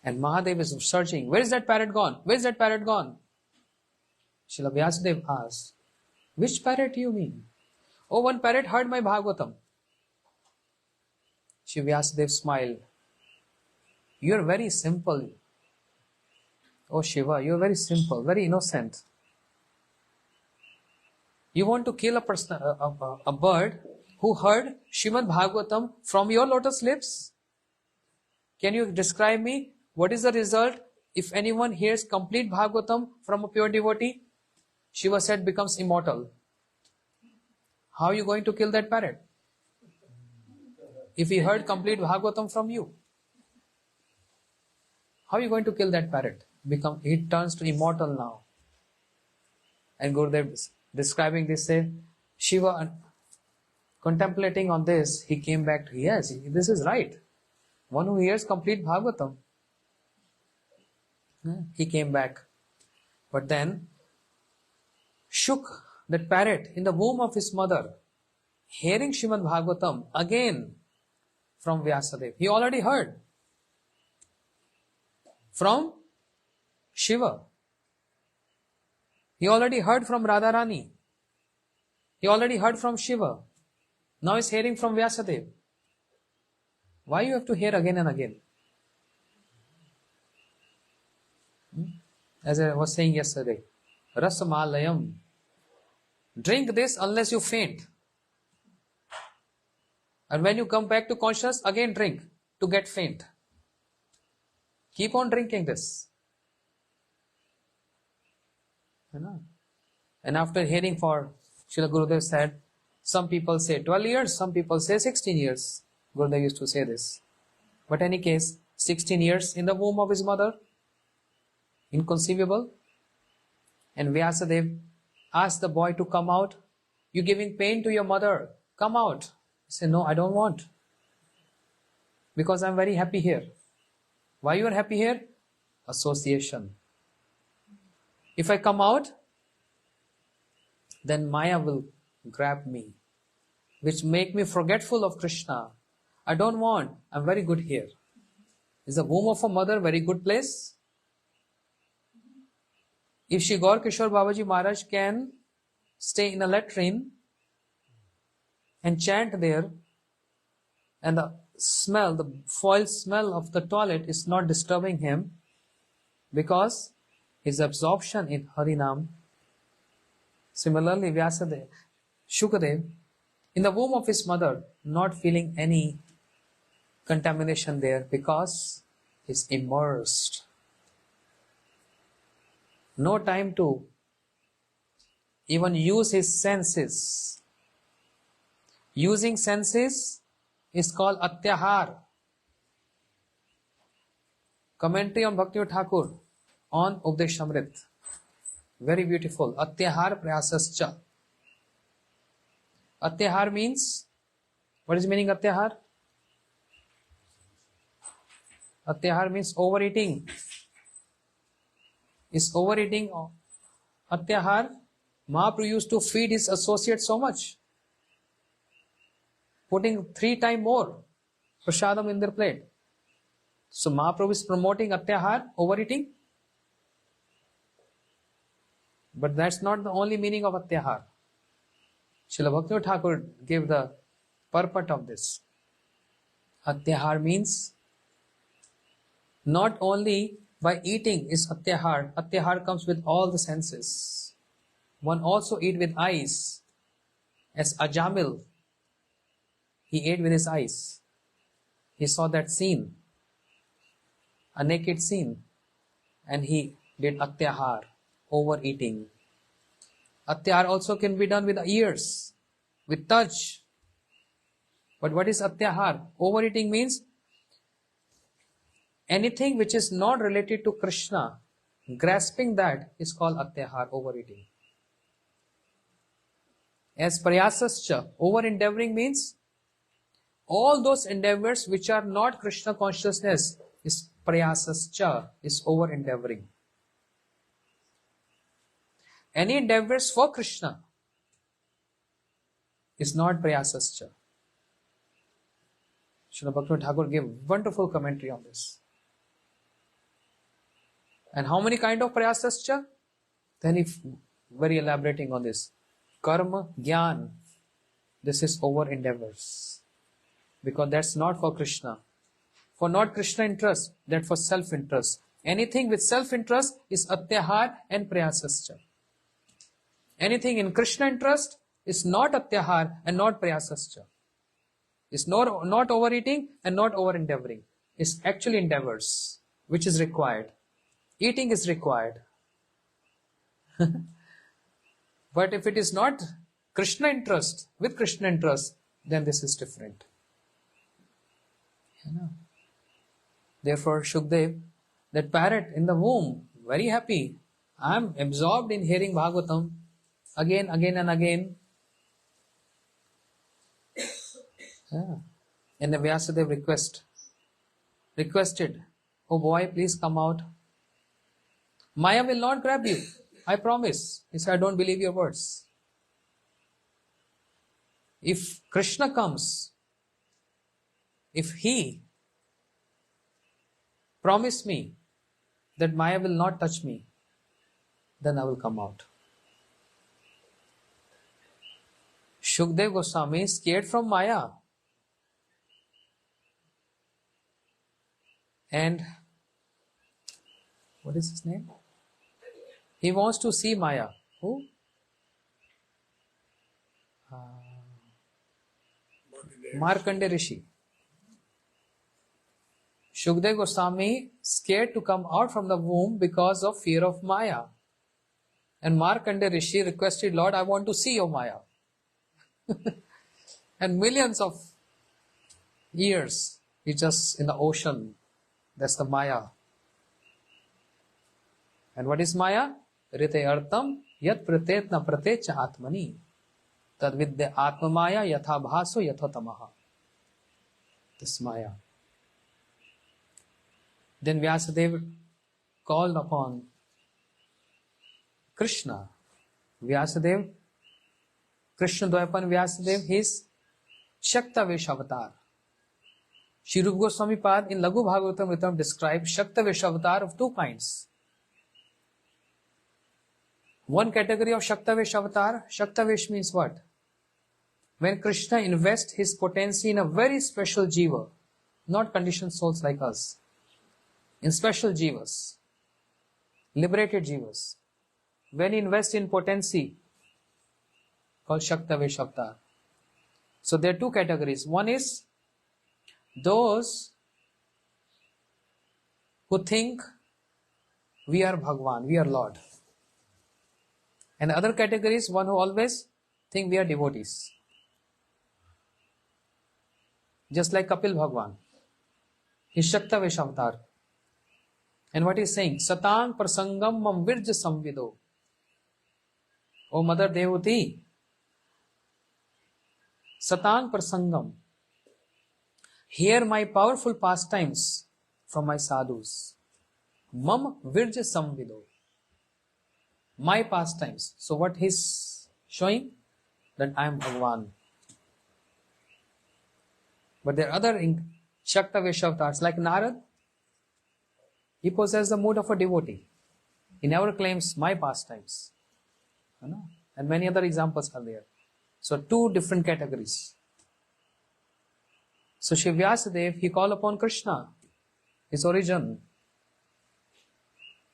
And Mahadev is searching, where is that parrot gone? Where is that parrot gone? Srila Vyasadeva asked, which parrot you mean? Oh, one parrot heard my Bhagavatam. Shri Vyasadeva smiled. You are very simple. Oh Shiva, you are very simple, very innocent. You want to kill a bird who heard Srimad Bhagavatam from your lotus lips? Can you describe me? What is the result if anyone hears complete Bhagavatam from a pure devotee? Shiva said becomes immortal. How are you going to kill that parrot? If he heard complete Bhagavatam from you, how are you going to kill that parrot? He turns to immortal now. And Gurudev describing this said, Shiva, contemplating on this, he came back to, yes, this is right. One who hears complete Bhagavatam. He came back. But then, shook that parrot in the womb of his mother, hearing Srimad Bhagavatam again from Vyasadeva. He already heard from Shiva. He already heard from Radharani. He already heard from Shiva. Now he's hearing from Vyasadeva. Why you have to hear again and again? As I was saying yesterday, Rasamalayam. Drink this unless you faint. And when you come back to consciousness, again drink to get faint. Keep on drinking this. And after hearing for Srila Gurudev said, some people say 12 years, some people say 16 years. Gurudev used to say this. But any case, 16 years in the womb of his mother, inconceivable. And Vyasadeva asked the boy to come out. You're giving pain to your mother. Come out. He said, no, I don't want. Because I'm very happy here. Why you are happy here? Association. If I come out, then Maya will grab me, which make me forgetful of Krishna. I don't want. I'm very good here. Is the womb of a mother very good place? If Shri Gaur Kishore Babaji Maharaj can stay in a latrine and chant there, and the smell, the foul smell of the toilet is not disturbing him, because his absorption in Harinam. Similarly, Vyasadeva, Shukadev, in the womb of his mother, not feeling any contamination there because he's immersed. No time to even use his senses. Using senses is called Atyahar. Commentary on Bhakti Thakur on Updeshamrit. Very beautiful. Atyahar prayasascha. Atyahar means, what is meaning Atyahar? Atyahar means overeating. Is overeating Atyahar? Mahaprabhu used to feed his associates so much, putting 3 times more prasadam in their plate. So Mahaprabhu is promoting Atyahar, overeating. But that's not the only meaning of Atyahar. Srila Bhakti Thakur gave the purport of this. Atyahar means not only by eating is Atyahar. Atyahar comes with all the senses. One also eat with eyes. As Ajamil, he ate with his eyes. He saw that scene, a naked scene, and he did Atyahar, overeating. Atyahar also can be done with the ears, with touch. But what is Atyahar? Overeating means anything which is not related to Krishna, grasping that is called atyahar, overeating. As prayasascha, over endeavoring means all those endeavors which are not Krishna consciousness is prayasascha, is over endeavoring. Any endeavors for Krishna is not prayasascha. Srila Bhaktivinoda Thakur gave wonderful commentary on this. And how many kind of prayasascha? Then he very elaborating on this. Karma, Gyan, this is over endeavors. Because that's not for Krishna. For not Krishna interest, that for self-interest. Anything with self-interest is atyahar and prayasascha. Anything in Krishna interest is not atyahar and not prayasascha. It's not overeating and not over endeavoring. It's actually endeavors, which is required. Eating is required. But if it is not Krishna interest, with Krishna interest, then this is different. You know? Therefore, Shukdev, that parrot in the womb, very happy. I am absorbed in hearing Bhagavatam again and again. Yeah. And the Vyasadeva requested, oh boy, please come out. Maya will not grab you. I promise. He said, I don't believe your words. If Krishna comes, if he promise me that Maya will not touch me, then I will come out. Shukdev Goswami is scared from Maya. And what is his name? He wants to see Maya. Who? Markandeya Rishi. Shukdev Goswami scared to come out from the womb because of fear of Maya. And Markandeya Rishi requested, Lord, I want to see your Maya. And millions of years, he just in the ocean. That's the Maya. And what is Maya? Rite artam yat pratetna pratecha atmani tad vidya atma maya yatha bhaso yatha tamaha. This Maya. Then Vyasadeva called upon Krishna. Vyasadeva, Krishna Dvaipan Vyasadeva, his Shaktavesh avatar. Sri Rupa Goswami Pad in Laghu Bhagavatam describes Shaktavesh avatar of two kinds. One category of Shaktavesh avatar, Shaktavesh means what? When Krishna invests his potency in a very special jiva, not conditioned souls like us, in special jivas, liberated jivas, when he invests in potency, called Shaktavesh avatar. So there are two categories. One is those who think we are Bhagwan, we are Lord. And the other category is one who always think we are devotees. Just like Kapil Bhagwan. He's Shaktavesh avatar. And what he's saying? Satang prasangam mam virja samvido. O Mother Devati, Satang prasangam. Hear my powerful pastimes from my sadhus. Mam virja samvido. My pastimes. So what he's showing? That I am Bhagwan. But there are other Shaktavesh avatars like Narad. He possesses the mood of a devotee. He never claims my pastimes. And many other examples are there. So two different categories. So Shri Vyasadeva, he called upon Krishna, his origin.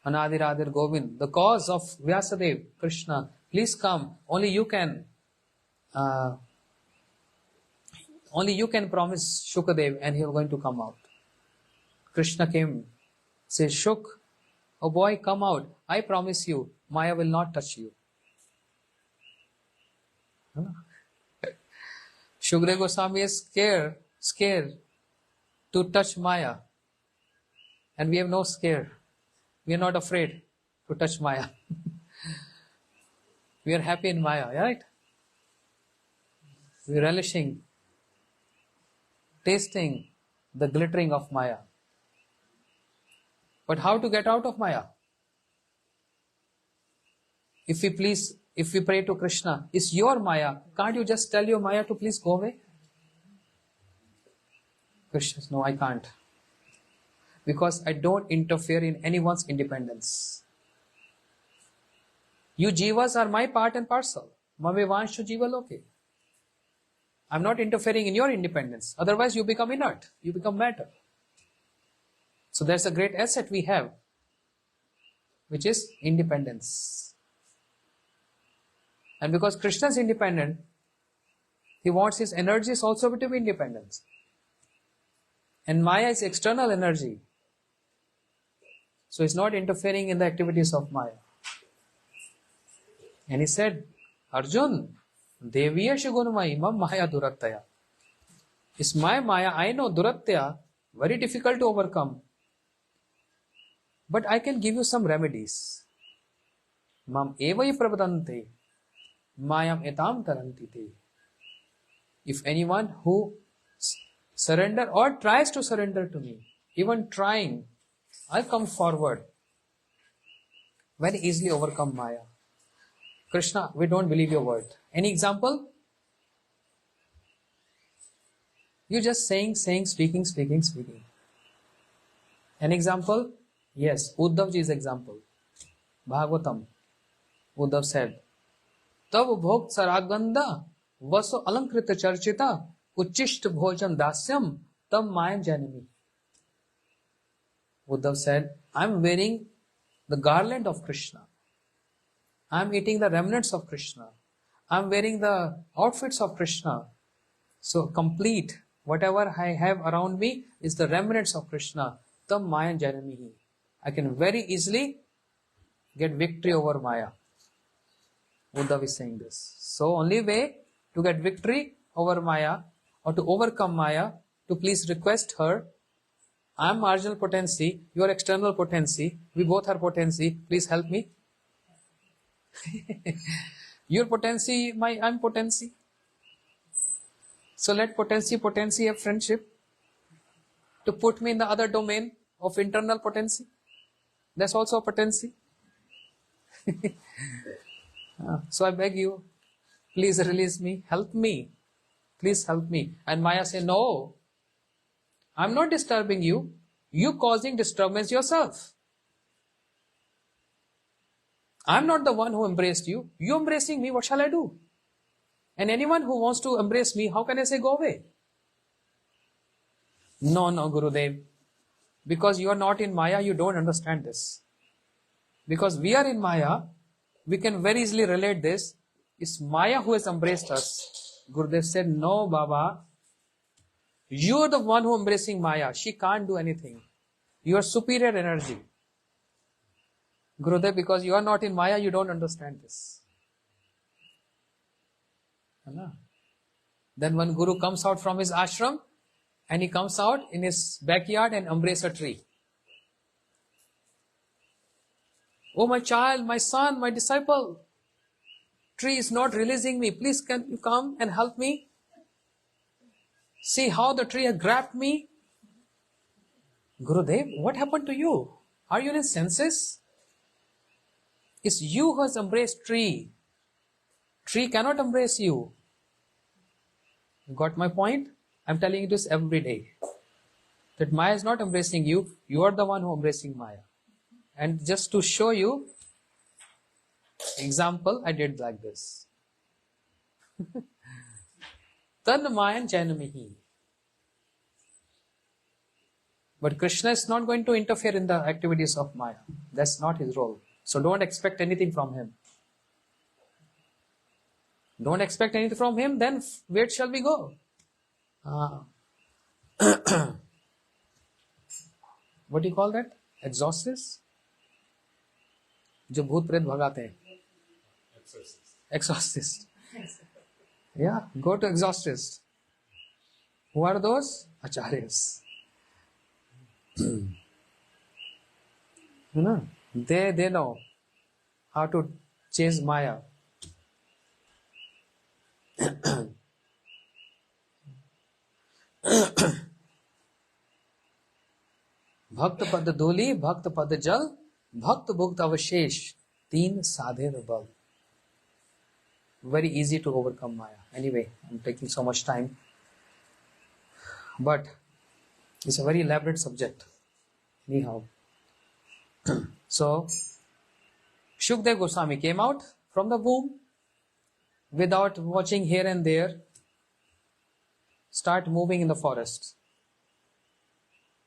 Anadir Adir Govind, the cause of Vyasadeva, Krishna, please come. Only you can promise Shukadev and he is going to come out. Krishna came, says, Shuk, oh boy, come out. I promise you, Maya will not touch you. Shukdev Goswami is scared to touch Maya. And we have no scare. We are not afraid to touch Maya. We are happy in Maya, right? We are relishing, tasting the glittering of Maya. But how to get out of Maya? If we pray to Krishna, it's your Maya. Can't you just tell your Maya to please go away? Krishna says, no, I can't. Because I don't interfere in anyone's independence. You jivas are my part and parcel. Mame vanshu jiva loke. I'm not interfering in your independence. Otherwise you become inert. You become matter. So there's a great asset we have, which is independence. And because Krishna is independent, he wants his energies also to be independent. And Maya is external energy. So he's not interfering in the activities of Maya. And he said, Arjun, Deviya Shagunamai Mam Maya Durattaya. It's my Maya, I know Durattaya, very difficult to overcome. But I can give you some remedies. Mam evai pravadante, Mayam etam taranti te. If anyone who surrender or tries to surrender to me, even trying, I'll come forward. Very easily overcome Maya. Krishna, we don't believe your word. Any example? You just saying, speaking. An example? Yes, Uddhavji's example. Bhagavatam. Uddhav said, Tav bhogt saraganda vaso alankrita charchita uchisht bhojan dasyam tam mayam janami. Uddhav said, I'm wearing the garland of Krishna. I'm eating the remnants of Krishna. I'm wearing the outfits of Krishna. So complete, whatever I have around me is the remnants of Krishna. Tam mayam janami. I can very easily get victory over Maya. Uddhav is saying this. So only way to get victory over Maya or to overcome Maya, to please request her, I am marginal potency, you are external potency, we both are potency, please help me. Your potency, I'm potency. So let potency have friendship to put me in the other domain of internal potency. That's also a potency. So I beg you, please release me, help me, please help me. And Maya say, no, I'm not disturbing you, you causing disturbance yourself. I'm not the one who embraced you, you embracing me, what shall I do? And anyone who wants to embrace me, how can I say go away? No, Gurudev, because you are not in Maya, you don't understand this. Because we are in Maya, we can very easily relate this. It's Maya who has embraced us. Gurudev said, no, Baba, you are the one who is embracing Maya. She can't do anything. You are superior energy. Gurudev, because you are not in Maya, you don't understand this. Then when Guru comes out from his ashram, and he comes out in his backyard and embraces a tree. Oh, my child, my son, my disciple, tree is not releasing me. Please can you come and help me? See how the tree has grabbed me? Gurudev, what happened to you? Are you in senses? It's you who has embraced tree. Tree cannot embrace you. You got my point? I'm telling you this every day. That Maya is not embracing you. You are the one who is embracing Maya. And just to show you, example, I did like this. Tan Mayan Janamihi. But Krishna is not going to interfere in the activities of Maya. That's not his role. So don't expect anything from him. Don't expect anything from him, then where shall we go? What do you call that? Exorcist? जो भूत प्रेत भगाते हैं. Exorcist. Yeah, go to exorcist. Who are those? Acharyas. You know, they know how to chase Maya. भक्त पद धूलि भक्त पद जल भक्त भुक्त अवशेष तीन साधे बल. Very easy to overcome Maya. Anyway, I'm taking so much time, but it's a very elaborate subject. Anyhow, so Shukdev Goswami came out from the womb without watching here and there. Start moving in the forest.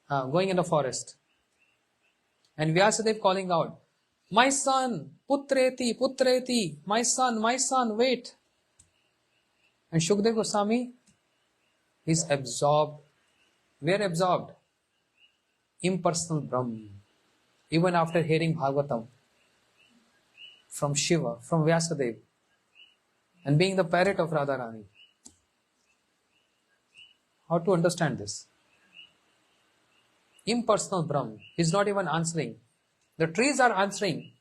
Going in the forest. And Vyasadeva calling out, my son, putreti, putreti, my son, wait. And Shukdev Goswami is absorbed. Where absorbed? Impersonal Brahman. Even after hearing Bhagavatam from Shiva, from Vyasadeva, and being the parrot of Radharani. How to understand this? Impersonal Brahman. He is not even answering. The trees are answering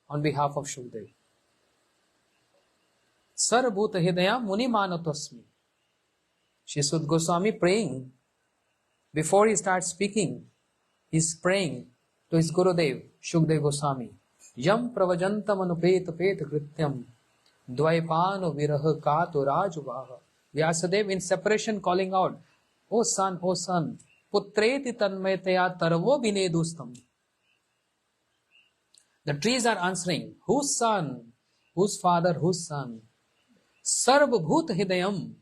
on behalf of Shukdev. Sarabhuta Hidaya Muni Manatasmi. Shri Goswami praying. Before he starts speaking, he is praying to his Gurudev, Shukdev Goswami. Yam pravajantam anupet pet krityam dvaipano viraha kato rajuvaha. Vyasadeva in separation calling out, O son, putreti tanmayataya tarvo vinedustam. The trees are answering, whose son, whose father, whose son? Sarvabhut hidayam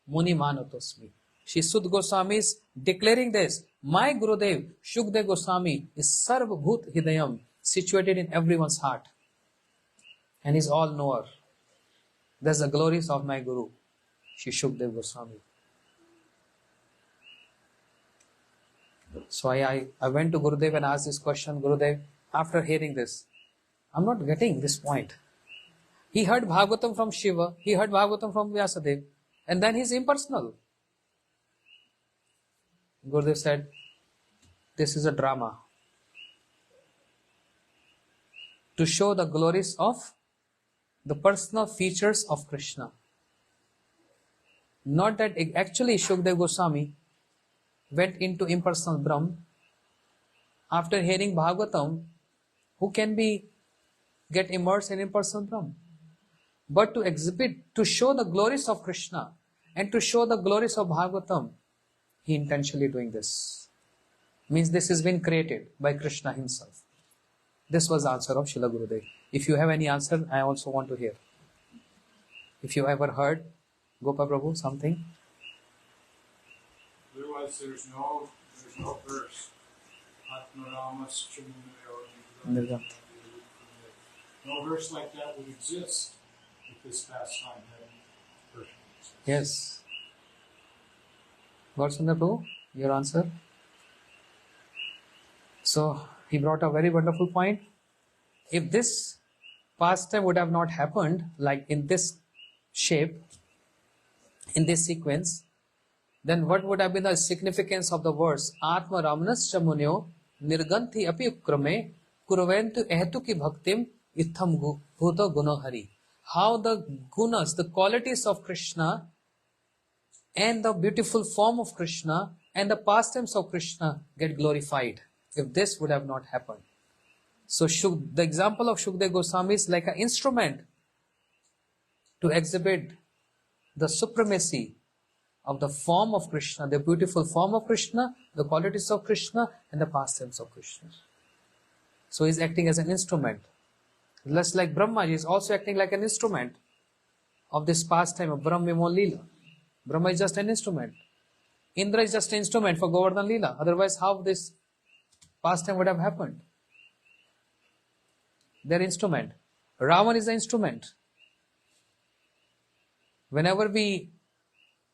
muni manatosmi. Shri Sud Goswami is declaring this. My Gurudev, Shukdev Goswami, is Sarvabhut hidayam, situated in everyone's heart. And is all knower. That's the glories of my Guru, Shri Shukdev Goswami. So I went to Gurudev and asked this question, Gurudev, after hearing this, I'm not getting this point. He heard Bhagavatam from Shiva, he heard Bhagavatam from Vyasadeva, and then he's impersonal. Gurudev said, this is a drama to show the glories of the personal features of Krishna. Not that actually Shukdev Goswami went into impersonal Brahm. After hearing Bhagavatam, who can get immersed in impersonal Brahm? But to exhibit, to show the glories of Krishna and to show the glories of Bhagavatam, he intentionally doing this. Means this has been created by Krishna himself. This was the answer of Srila Gurudev. If you have any answer, I also want to hear. If you ever heard, Gopa Prabhu, something? Otherwise, there's no verse. Atmaramas Nirgam. No verse like that would exist if this pastime hadn't occurred. Yes. God Sundar Prabhu, your answer? So, he brought a very wonderful point. If this pastime would have not happened, like in this shape, in this sequence, then what would have been the significance of the verse? Atma Ramnas Chamunyo Nirganthi Api Ukrame Kuruventu Ehetuki Bhaktim Itham Bhuta Gunohari. How the gunas, the qualities of Krishna and the beautiful form of Krishna and the pastimes of Krishna get glorified if this would have not happened. So the example of Shukdev Goswami is like an instrument to exhibit the supremacy of the form of Krishna, the beautiful form of Krishna, the qualities of Krishna and the pastimes of Krishna. So he's acting as an instrument. Just like Brahma is also acting like an instrument of this pastime of Brahma Vimol Leela. Brahma is just an instrument. Indra is just an instrument for Govardhan Leela. Otherwise, how this pastime would have happened? Their instrument. Ravan is the instrument. Whenever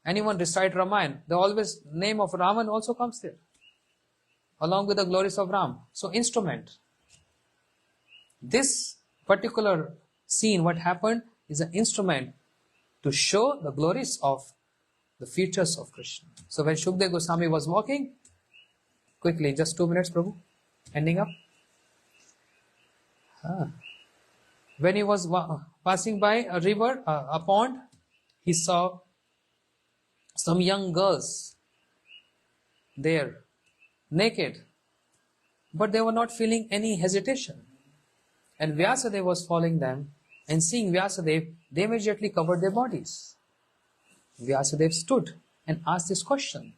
anyone recite Ramayana, the always name of Ravan also comes there, along with the glories of Ram. So instrument. This particular scene, what happened, is an instrument to show the glories of the features of Krishna. So when Shukdev Goswami was walking, quickly, just 2 minutes, Prabhu, ending up. When he was passing by a river, a pond, he saw some young girls there, naked, but they were not feeling any hesitation. And Vyasadeva was following them, and seeing Vyasadeva, they immediately covered their bodies. Vyasadeva stood and asked this question.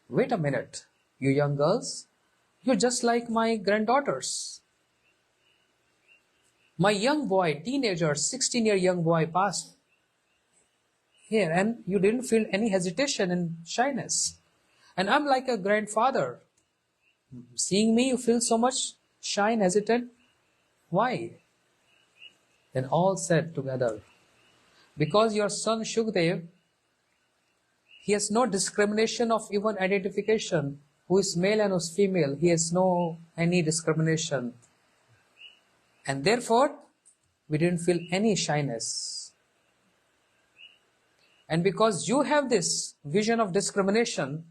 Wait a minute, you young girls, you're just like my granddaughters. My young boy, teenager, 16-year young boy passed here and you didn't feel any hesitation and shyness. And I'm like a grandfather. Seeing me, you feel so much shy and hesitant. Why? Then all said together, because your son Shukdev, he has no discrimination of even identification, who is male and who is female. He has no any discrimination. And therefore, we didn't feel any shyness. And because you have this vision of discrimination,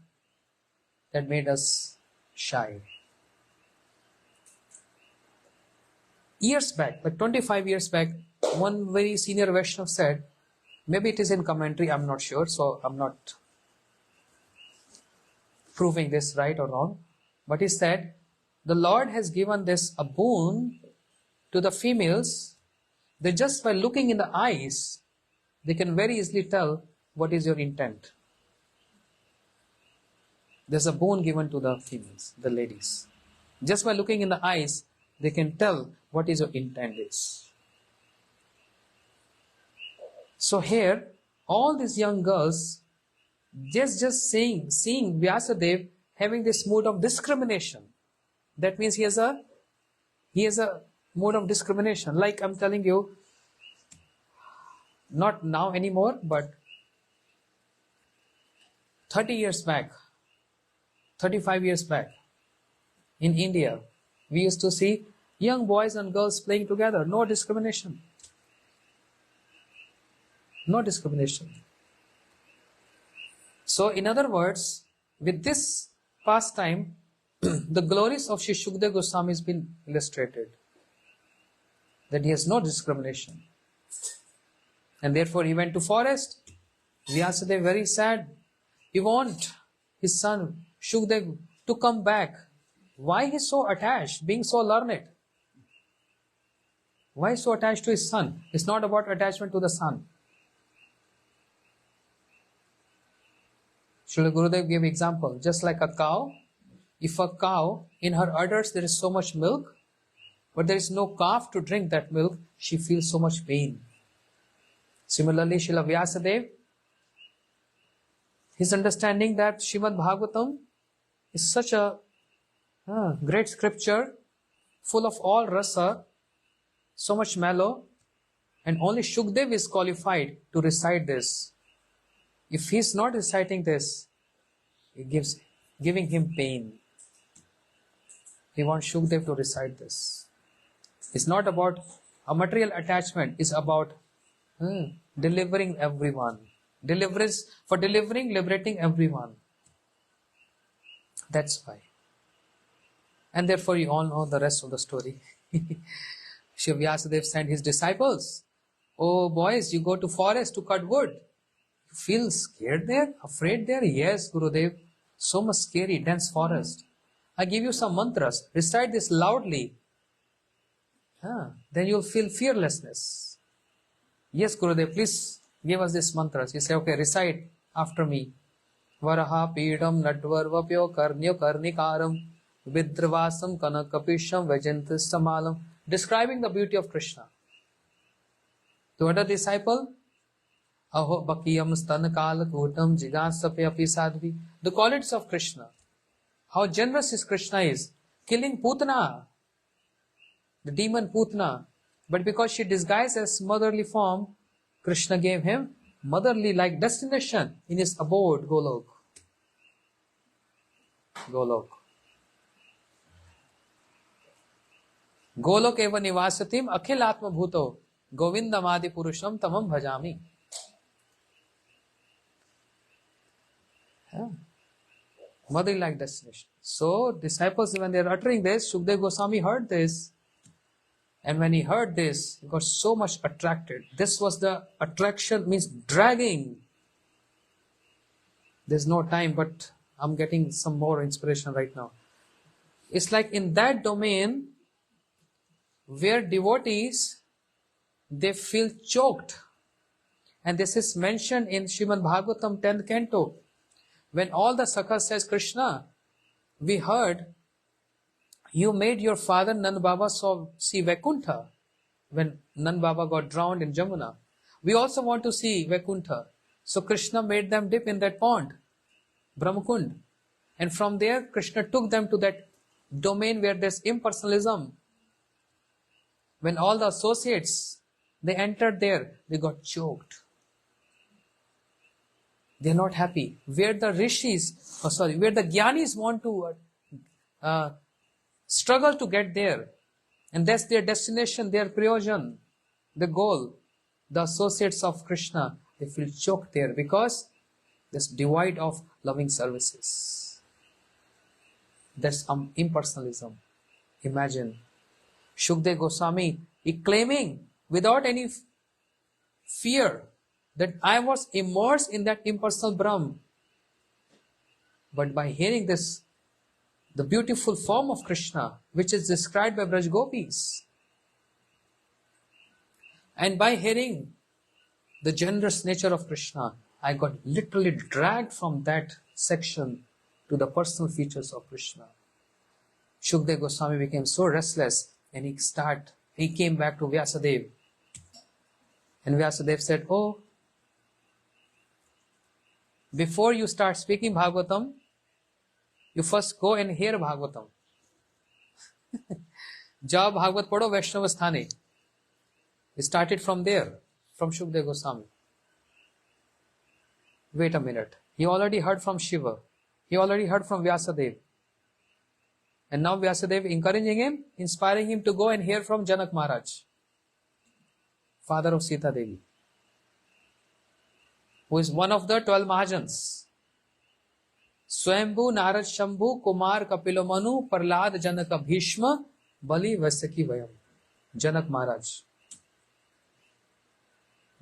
that made us shy. Years back, like 25 years back, one very senior Vaishnav said, maybe it is in commentary, I'm not sure, so I'm not proving this right or wrong, but he said, the Lord has given this a boon to the females, that just by looking in the eyes, they can very easily tell what is your intent. There's a boon given to the females, the ladies. Just by looking in the eyes, they can tell what is your intent is. So here, all these young girls, just seeing Vyasadeva having this mood of discrimination. That means he has a mode of discrimination. Like I'm telling you, not now anymore, but 30 years back, 35 years back, in India, we used to see young boys and girls playing together, no discrimination. No discrimination. So in other words, with this pastime, the glories of Sri Shukdev Goswami has been illustrated. That he has no discrimination. And therefore he went to forest. Vyasadeva very sad. He want his son Shukdev to come back. Why he is so attached, being so learned? Why so attached to his son? It's not about attachment to the son. Srila Gurudev gave example, just like a cow. If a cow, in her udders there is so much milk, but there is no calf to drink that milk, she feels so much pain. Similarly, Srila Vyasadeva, his understanding that Srimad Bhagavatam is such a great scripture, full of all rasa, so much mellow, and only Shukdev is qualified to recite this. If he is not reciting this, it giving him pain. He wants Shukdev to recite this. It's not about a material attachment, it's about delivering everyone. Liberating everyone. That's why. And therefore you all know the rest of the story. Shri Vyasadeva sent his disciples. Oh boys, you go to forest to cut wood. You feel scared there? Afraid there? Yes, Gurudev. So much scary, dense forest. I give you some mantras. Recite this loudly. Then you'll feel fearlessness. Yes, Gurudev, please give us this mantras. You say, okay, recite after me. Varaha Pidam Nadvarvapyo Karnyo Karnikaram Vidravasam Kanakapisham Vajantisamalam. Describing the beauty of Krishna. To other disciple, Aho Bakiyam Stanakala Kutam Jigasapayapi Sadhvi. The qualities of Krishna. How generous is Krishna is. Killing Putana, the demon Putana. But because she disguised as motherly form, Krishna gave him motherly like destination in his abode, Golok. Golok. Golok eva nivasatim akhil atma bhuto govindamadi purusham tamam bhajami. Motherly like destination. So disciples, when they are uttering this, Shukdev Goswami heard this. And when he heard this, he got so much attracted. This was the attraction, means dragging. There's no time, but I'm getting some more inspiration right now. It's like in that domain where devotees, they feel choked. And this is mentioned in Srimad Bhagavatam 10th canto. When all the Sakhas says, Krishna, we heard you made your father Nand Baba see Vaikuntha when Nand Baba got drowned in Jamuna. We also want to see Vaikuntha. So Krishna made them dip in that pond, Brahmakund. And from there, Krishna took them to that domain where there's impersonalism. When all the associates, they entered there, they got choked. They're not happy. Where the rishis, where the jnanis want to struggle to get there. And that's their destination, their prayojan, the goal. The associates of Krishna, they feel choked there because this divide of loving services. That's impersonalism. Imagine Shukdev Goswami, he claiming without any fear that I was immersed in that impersonal Brahm. But by hearing this, the beautiful form of Krishna, which is described by Braj Gopis, and by hearing the generous nature of Krishna, I got literally dragged from that section to the personal features of Krishna. Shukdev Goswami became so restless and he came back to Vyasadeva. And Vyasadeva said, oh, before you start speaking Bhagavatam, you first go and hear Bhagavatam. Jao Bhagavat Padho Vaishnava Sthane. It started from there, from Shukdev Goswami. Wait a minute. He already heard from Shiva. He already heard from Vyasadeva. And now Vyasadeva encouraging him, inspiring him to go and hear from Janak Maharaj, father of Sita Devi, who is one of the 12 Mahajans. Swayambhu, Narad, Shambhu, Kumar, Kapilo Manu, Prahlad, Janaka, Bhishma, Bali, Vaisaki, Vayam. Janak Maharaj.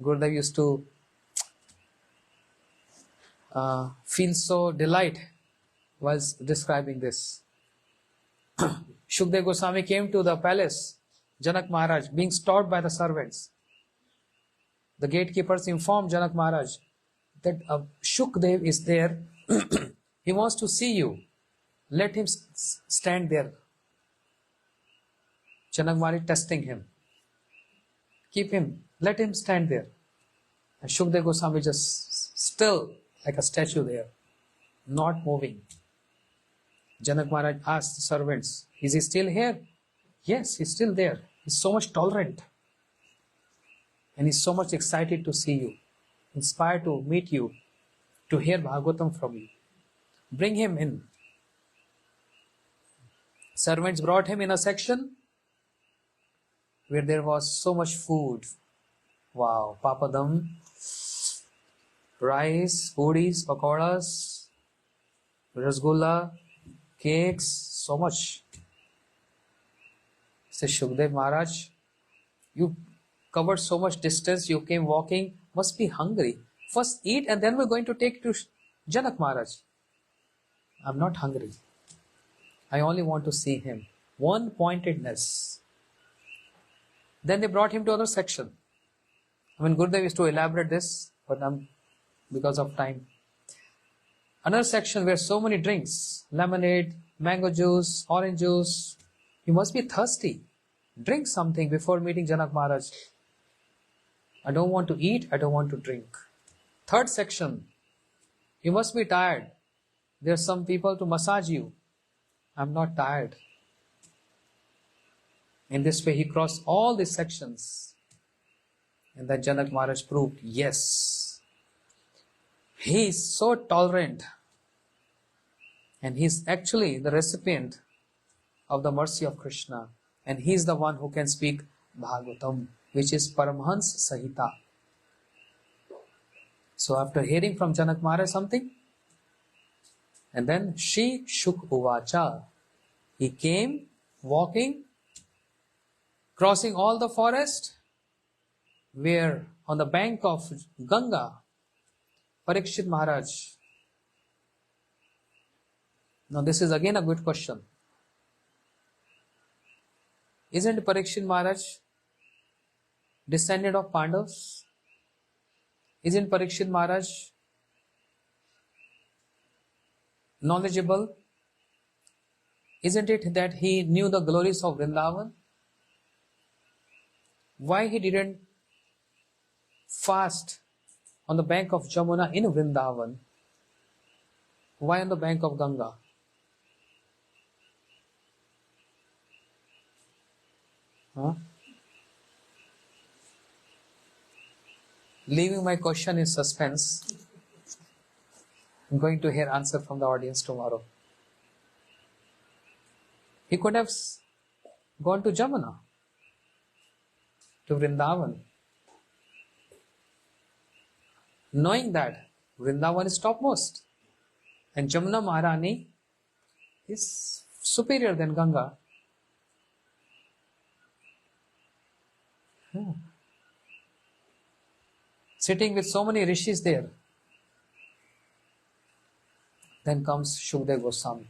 Gurudev used to feel so delight while describing this. Shukdev Goswami came to the palace, Janak Maharaj, being stopped by the servants. The gatekeepers informed Janak Maharaj that Shukdev is there. He wants to see you. Let him stand there. Janak Maharaj testing him. Keep him. Let him stand there. And Shukdev Goswami just still like a statue there, not moving. Janak Maharaj asked the servants, is he still here? Yes, he's still there. He's so much tolerant. And he's so much excited to see you, inspired to meet you, to hear Bhagavatam from you. Bring him in. Servants brought him in a section where there was so much food. Wow, papadam, rice, puris, pakoras, rasgulla, cakes, so much. Says Shukdev Maharaj, you covered so much distance, you came walking, must be hungry. First eat and then we're going to take to Janak Maharaj. I'm not hungry. I only want to see him. One pointedness. Then they brought him to another section. I mean, Gurudev used to elaborate this, but because of time. Another section where so many drinks, lemonade, mango juice, orange juice. You must be thirsty. Drink something before meeting Janak Maharaj. I don't want to eat, I don't want to drink. Third section. You must be tired. There are some people to massage you. I'm not tired. In this way, he crossed all these sections. And then Janak Maharaj proved, yes, he is so tolerant. And he is actually the recipient of the mercy of Krishna. And he is the one who can speak Bhagavatam, which is Paramhans Sahita. So after hearing from Janak Maharaj something, and then Shri Shuk Uvacha, he came walking, crossing all the forest, where on the bank of Ganga, Parikshit Maharaj. Now this is again a good question. Isn't Parikshit Maharaj descendant of Pandavas? Isn't Parikshit Maharaj knowledgeable? Isn't it that he knew the glories of Vrindavan? Why he didn't fast on the bank of Jamuna in Vrindavan? Why on the bank of Ganga? Huh? Leaving my question in suspense. I'm going to hear answer from the audience tomorrow. He could have gone to Jamuna, to Vrindavan, knowing that Vrindavan is topmost and Jamuna Maharani is superior than Ganga. Sitting with so many rishis there. Then comes Shukdev Goswami,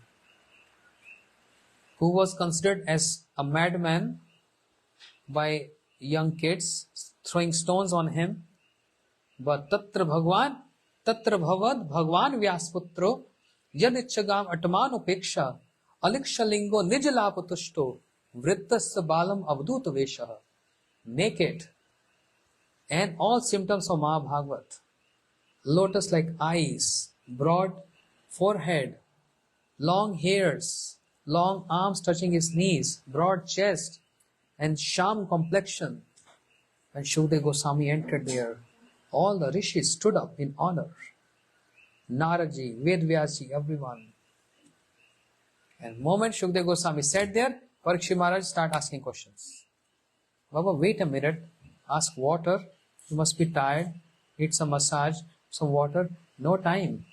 who was considered as a madman by young kids, throwing stones on him. But Tatra Bhagwan, Tatra Bhavad Bhagwan Vyasputro, Yadichagam Atman Upeksha, Alikshalingo Nijalaputushto, Vrittasya Balam Avdut Veshaha. Naked, and all symptoms of Mahabhagavat. Lotus-like eyes, broad forehead, long hairs, long arms touching his knees, broad chest, and sham complexion. When Shukdev Goswami entered there, all the rishis stood up in honor. Naraji, Vedvyasi, everyone. And the moment Shukdev Goswami sat there, Parikshit Maharaj started asking questions. Baba, wait a minute, ask water, you must be tired, need some massage, some water, no time.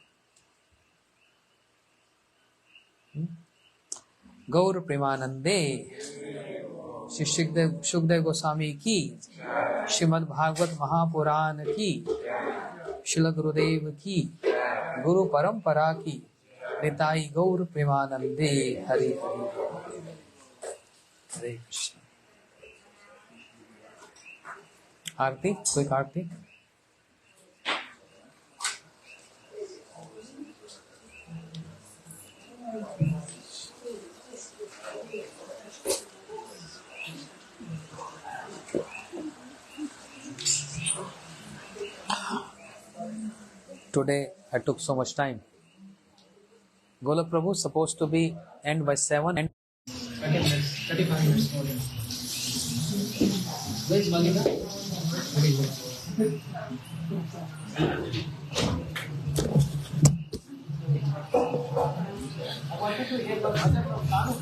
Gaur Premanande, Shri Shukdev Goswami ki, Srimad Bhagavat Mahapuran ki, Srila Gurudev ki, Guru Parampara ki, Nitai Gaur Premanande, Hari Hari. Hare Krishna. Aarti, quick Aarti. Today I took so much time. Golok Prabhu supposed to be end by 7 and 30 minutes, 35 minutes more. Where is Malika? I wanted to hear the mother from Kanu.